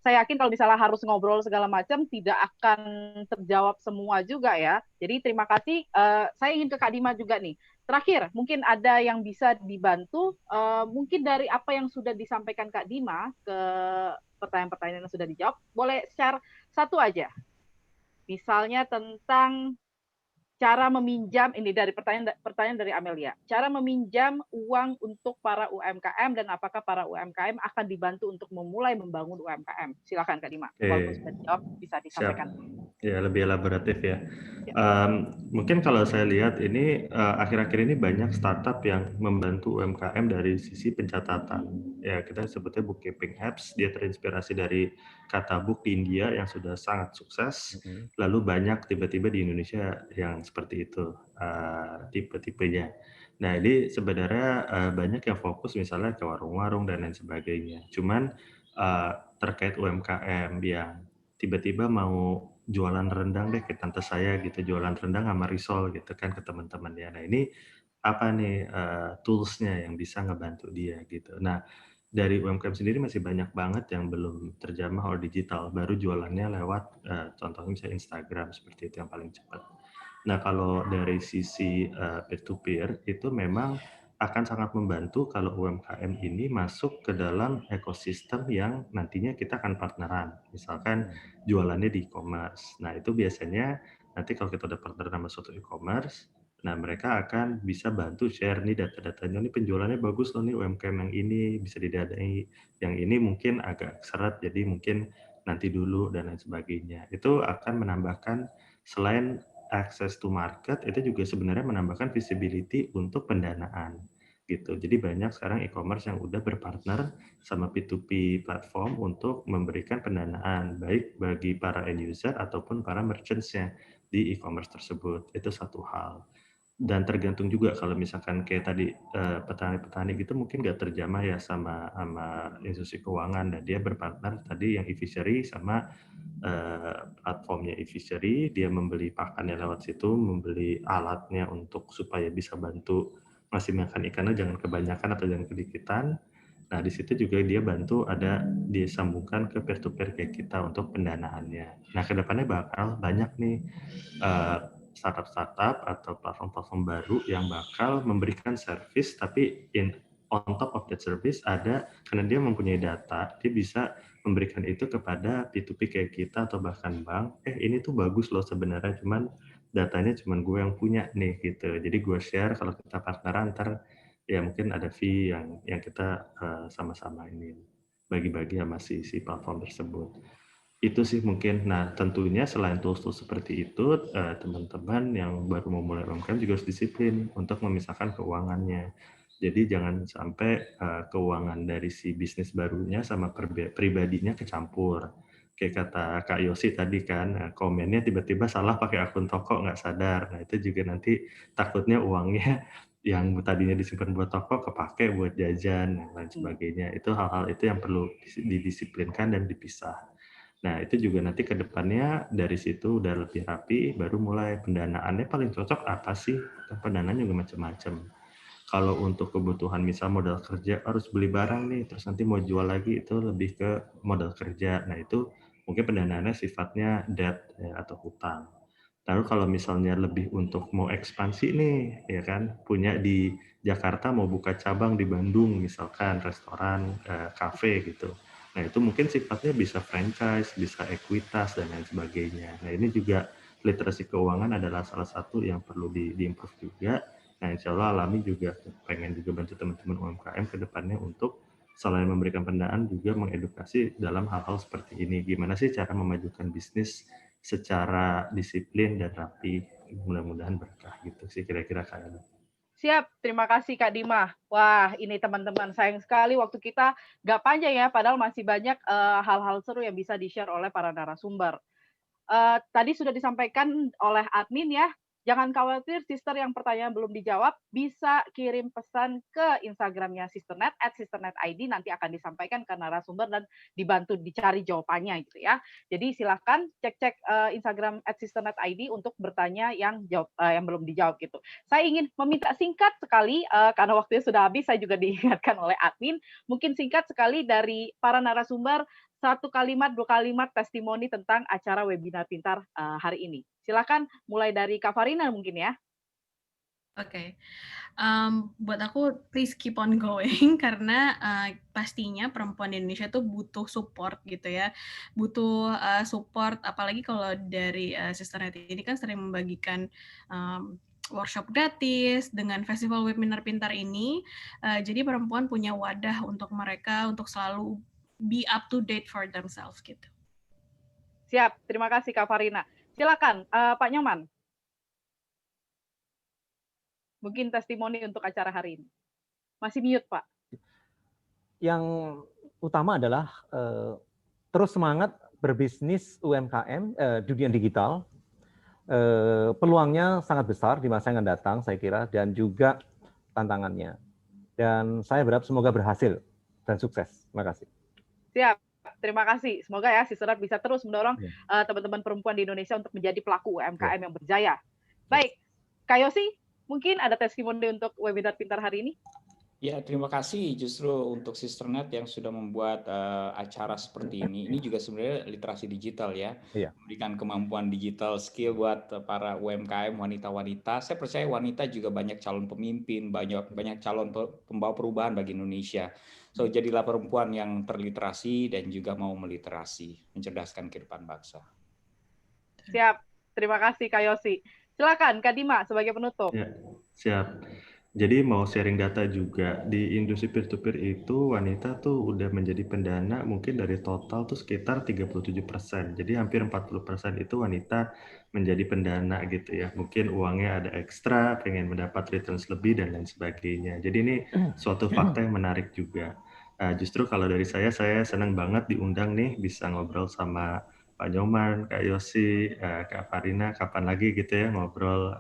Saya yakin kalau misalnya harus ngobrol segala macam tidak akan terjawab semua juga ya. Jadi terima kasih. Saya ingin ke Kak Dima juga nih. Terakhir, mungkin ada yang bisa dibantu, mungkin dari apa yang sudah disampaikan Kak Dima ke pertanyaan-pertanyaan yang sudah dijawab, boleh share satu aja. Misalnya tentang cara meminjam, ini dari pertanyaan dari Amelia, cara meminjam uang untuk para UMKM dan apakah para UMKM akan dibantu untuk memulai membangun UMKM? Silakan Kak Dima. Kalau sudah dijawab bisa disampaikan. Ya, lebih elaboratif ya. Mungkin kalau saya lihat ini akhir-akhir ini banyak startup yang membantu UMKM dari sisi pencatatan. Ya, kita sebutnya bookkeeping apps. Dia terinspirasi dari Katabook di India yang sudah sangat sukses. Lalu banyak tiba-tiba di Indonesia yang seperti itu tipe-tipenya. Nah, ini sebenarnya banyak yang fokus misalnya ke warung-warung dan lain sebagainya. Cuman terkait UMKM yang tiba-tiba mau jualan rendang deh ke tante saya gitu, jualan rendang sama risol gitu kan ke teman-temannya. Nah, ini apa nih tools-nya yang bisa ngebantu dia gitu. Nah, dari UMKM sendiri masih banyak banget yang belum terjamah or digital, baru jualannya lewat contohnya misalnya Instagram, seperti itu yang paling cepat. Nah, kalau dari sisi peer-to-peer itu memang akan sangat membantu kalau UMKM ini masuk ke dalam ekosistem yang nantinya kita akan partneran. Misalkan jualannya di e-commerce. Nah, itu biasanya nanti kalau kita udah partner sama suatu e-commerce, nah mereka akan bisa bantu share nih data-datanya, nih penjualannya bagus loh nih UMKM yang ini bisa didanai, yang ini mungkin agak seret jadi mungkin nanti dulu dan lain sebagainya. Itu akan menambahkan selain access to market, itu juga sebenarnya menambahkan visibility untuk pendanaan gitu. Jadi banyak sekarang e-commerce yang udah berpartner sama P2P platform untuk memberikan pendanaan baik bagi para end user ataupun para merchants-nya di e-commerce tersebut. Itu satu hal. Dan tergantung juga kalau misalkan kayak tadi petani-petani gitu mungkin nggak terjamah ya sama institusi keuangan, dan dia berpartner tadi yang e-fishery sama platformnya e-fishery, dia membeli pakannya lewat situ, membeli alatnya untuk supaya bisa bantu ngasih makan ikannya jangan kebanyakan atau jangan kedikitan. Nah, di situ juga dia bantu ada disambungkan ke peer-to-peer kayak kita untuk pendanaannya. Nah, kedepannya bakal banyak nih startup-startup atau platform-platform baru yang bakal memberikan service, tapi on top of that service ada, karena dia mempunyai data, dia bisa memberikan itu kepada P2P kayak kita atau bahkan bank. Ini tuh bagus loh sebenarnya, cuman datanya cuman gue yang punya nih gitu. Jadi gue share kalau kita partneran, ntar ya mungkin ada fee yang kita sama-sama ini bagi-bagi sama si platform tersebut. Itu sih mungkin. Nah, tentunya selain tools-tools seperti itu, teman-teman yang baru mau mulai UMKM juga harus disiplin untuk memisahkan keuangannya. Jadi jangan sampai keuangan dari si bisnis barunya sama pribadinya kecampur. Kayak kata Kak Yosi tadi kan, komennya tiba-tiba salah pakai akun toko nggak sadar. Nah, itu juga nanti takutnya uangnya yang tadinya disimpan buat toko kepake buat jajan dan lain sebagainya. Itu hal-hal itu yang perlu didisiplinkan dan dipisah. Nah, itu juga nanti ke depannya dari situ udah lebih rapi, baru mulai pendanaannya paling cocok apa sih? Pendanaan juga macam-macam. Kalau untuk kebutuhan misal modal kerja harus beli barang nih, terus nanti mau jual lagi, itu lebih ke modal kerja. Nah, itu mungkin pendanaannya sifatnya debt ya, atau hutang. Lalu kalau misalnya lebih untuk mau ekspansi nih, ya kan, punya di Jakarta mau buka cabang di Bandung misalkan, restoran, kafe gitu. Nah, itu mungkin sifatnya bisa franchise, bisa ekuitas, dan lain sebagainya. Nah, ini juga literasi keuangan adalah salah satu yang perlu di-improve juga. Nah, insya Allah Alami juga pengen juga bantu teman-teman UMKM ke depannya untuk selain memberikan pendanaan juga mengedukasi dalam hal-hal seperti ini. Gimana sih cara memajukan bisnis secara disiplin dan rapi, mudah-mudahan berkah gitu sih kira-kira kayaknya. Siap, terima kasih Kak Dima. Wah, ini teman-teman, sayang sekali waktu kita nggak panjang ya, padahal masih banyak hal-hal seru yang bisa di-share oleh para narasumber. Tadi sudah disampaikan oleh admin ya, jangan khawatir sister yang pertanyaan belum dijawab, bisa kirim pesan ke Instagramnya Sisternet, @sisternet.id, nanti akan disampaikan ke narasumber dan dibantu dicari jawabannya gitu ya. Jadi silakan cek-cek Instagram @sisternet.id untuk bertanya yang belum dijawab gitu. Saya ingin meminta singkat sekali, karena waktunya sudah habis, saya juga diingatkan oleh admin, mungkin singkat sekali dari para narasumber, 1 kalimat, 2 kalimat testimoni tentang acara webinar pintar hari ini. Silakan mulai dari Kak Farina mungkin ya. Oke. Buat aku please keep on going karena pastinya perempuan di Indonesia tuh butuh support gitu ya. Butuh support apalagi kalau dari Sisternet ini kan sering membagikan workshop gratis dengan festival webinar pintar ini. Jadi perempuan punya wadah untuk mereka untuk selalu be up to date for themselves gitu. Siap, terima kasih Kak Farina. Silakan Pak Nyoman. Mungkin testimoni untuk acara hari ini. Masih mute, Pak. Yang utama adalah terus semangat berbisnis UMKM dunia digital. Peluangnya sangat besar di masa yang akan datang, saya kira, dan juga tantangannya. Dan saya berharap semoga berhasil dan sukses. Terima kasih. Siap, terima kasih. Semoga ya Sisternet bisa terus mendorong teman-teman perempuan di Indonesia untuk menjadi pelaku UMKM yang berjaya. Baik, Kak Yosi, mungkin ada testimoni untuk webinar pintar hari ini? Ya, terima kasih justru untuk Sisternet yang sudah membuat acara seperti ini. Ini juga sebenarnya literasi digital ya, memberikan kemampuan digital skill buat para UMKM wanita-wanita. Saya percaya wanita juga banyak calon pemimpin, banyak calon pembawa perubahan bagi Indonesia. So jadilah perempuan yang terliterasi dan juga mau meliterasi, mencerdaskan kehidupan bangsa. Siap, terima kasih Kak Yosi. Silakan Kak Dima sebagai penutup. Ya, siap. Jadi mau sharing data juga, di industri peer-to-peer itu wanita tuh udah menjadi pendana mungkin dari total tuh sekitar 37%. Jadi hampir 40% itu wanita menjadi pendana gitu ya. Mungkin uangnya ada ekstra, pengen mendapat returns lebih dan lain sebagainya. Jadi ini suatu fakta yang menarik juga. Justru kalau dari saya senang banget diundang nih bisa ngobrol sama Pak Nyoman, Kak Yosi, Kak Farina, kapan lagi gitu ya ngobrol.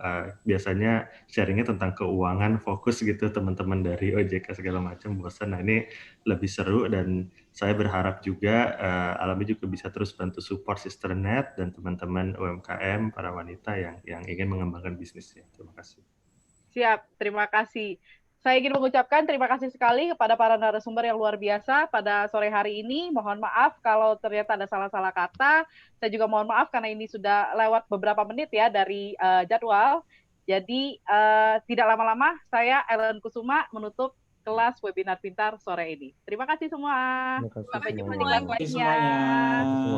Biasanya sharingnya tentang keuangan, fokus gitu teman-teman dari OJK segala macam, bosan. Nah ini lebih seru dan saya berharap juga Alami juga bisa terus bantu support Sisternet dan teman-teman UMKM, para wanita yang ingin mengembangkan bisnisnya. Terima kasih. Siap, terima kasih. Saya ingin mengucapkan terima kasih sekali kepada para narasumber yang luar biasa pada sore hari ini. Mohon maaf kalau ternyata ada salah-salah kata. Saya juga mohon maaf karena ini sudah lewat beberapa menit ya dari jadwal. Jadi tidak lama-lama saya Ellen Kusuma menutup kelas webinar pintar sore ini. Terima kasih semua. Sampai jumpa di kelas lainnya.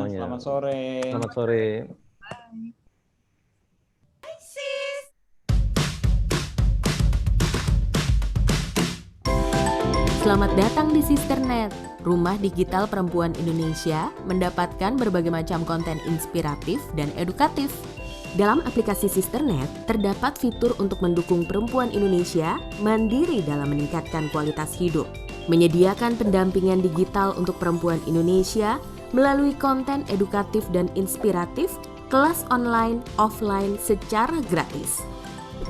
Selamat sore. Selamat sore. Bye. Selamat datang di Sisternet, rumah digital perempuan Indonesia mendapatkan berbagai macam konten inspiratif dan edukatif. Dalam aplikasi Sisternet, terdapat fitur untuk mendukung perempuan Indonesia mandiri dalam meningkatkan kualitas hidup, menyediakan pendampingan digital untuk perempuan Indonesia melalui konten edukatif dan inspiratif, kelas online, offline secara gratis.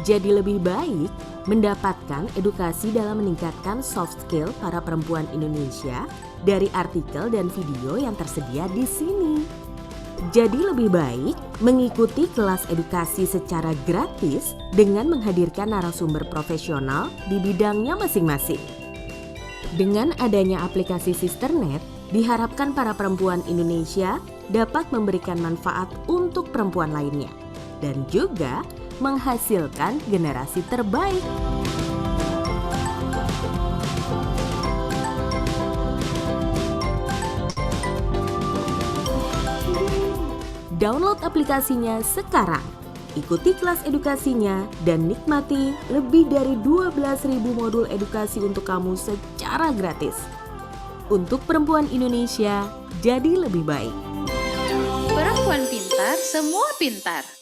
Jadi lebih baik mendapatkan edukasi dalam meningkatkan soft skill para perempuan Indonesia dari artikel dan video yang tersedia di sini. Jadi lebih baik mengikuti kelas edukasi secara gratis dengan menghadirkan narasumber profesional di bidangnya masing-masing. Dengan adanya aplikasi Sisternet, diharapkan para perempuan Indonesia dapat memberikan manfaat untuk perempuan lainnya dan juga menghasilkan generasi terbaik. Download aplikasinya sekarang. Ikuti kelas edukasinya dan nikmati lebih dari 12.000 modul edukasi untuk kamu secara gratis. Untuk perempuan Indonesia, jadi lebih baik. Perempuan pintar, semua pintar.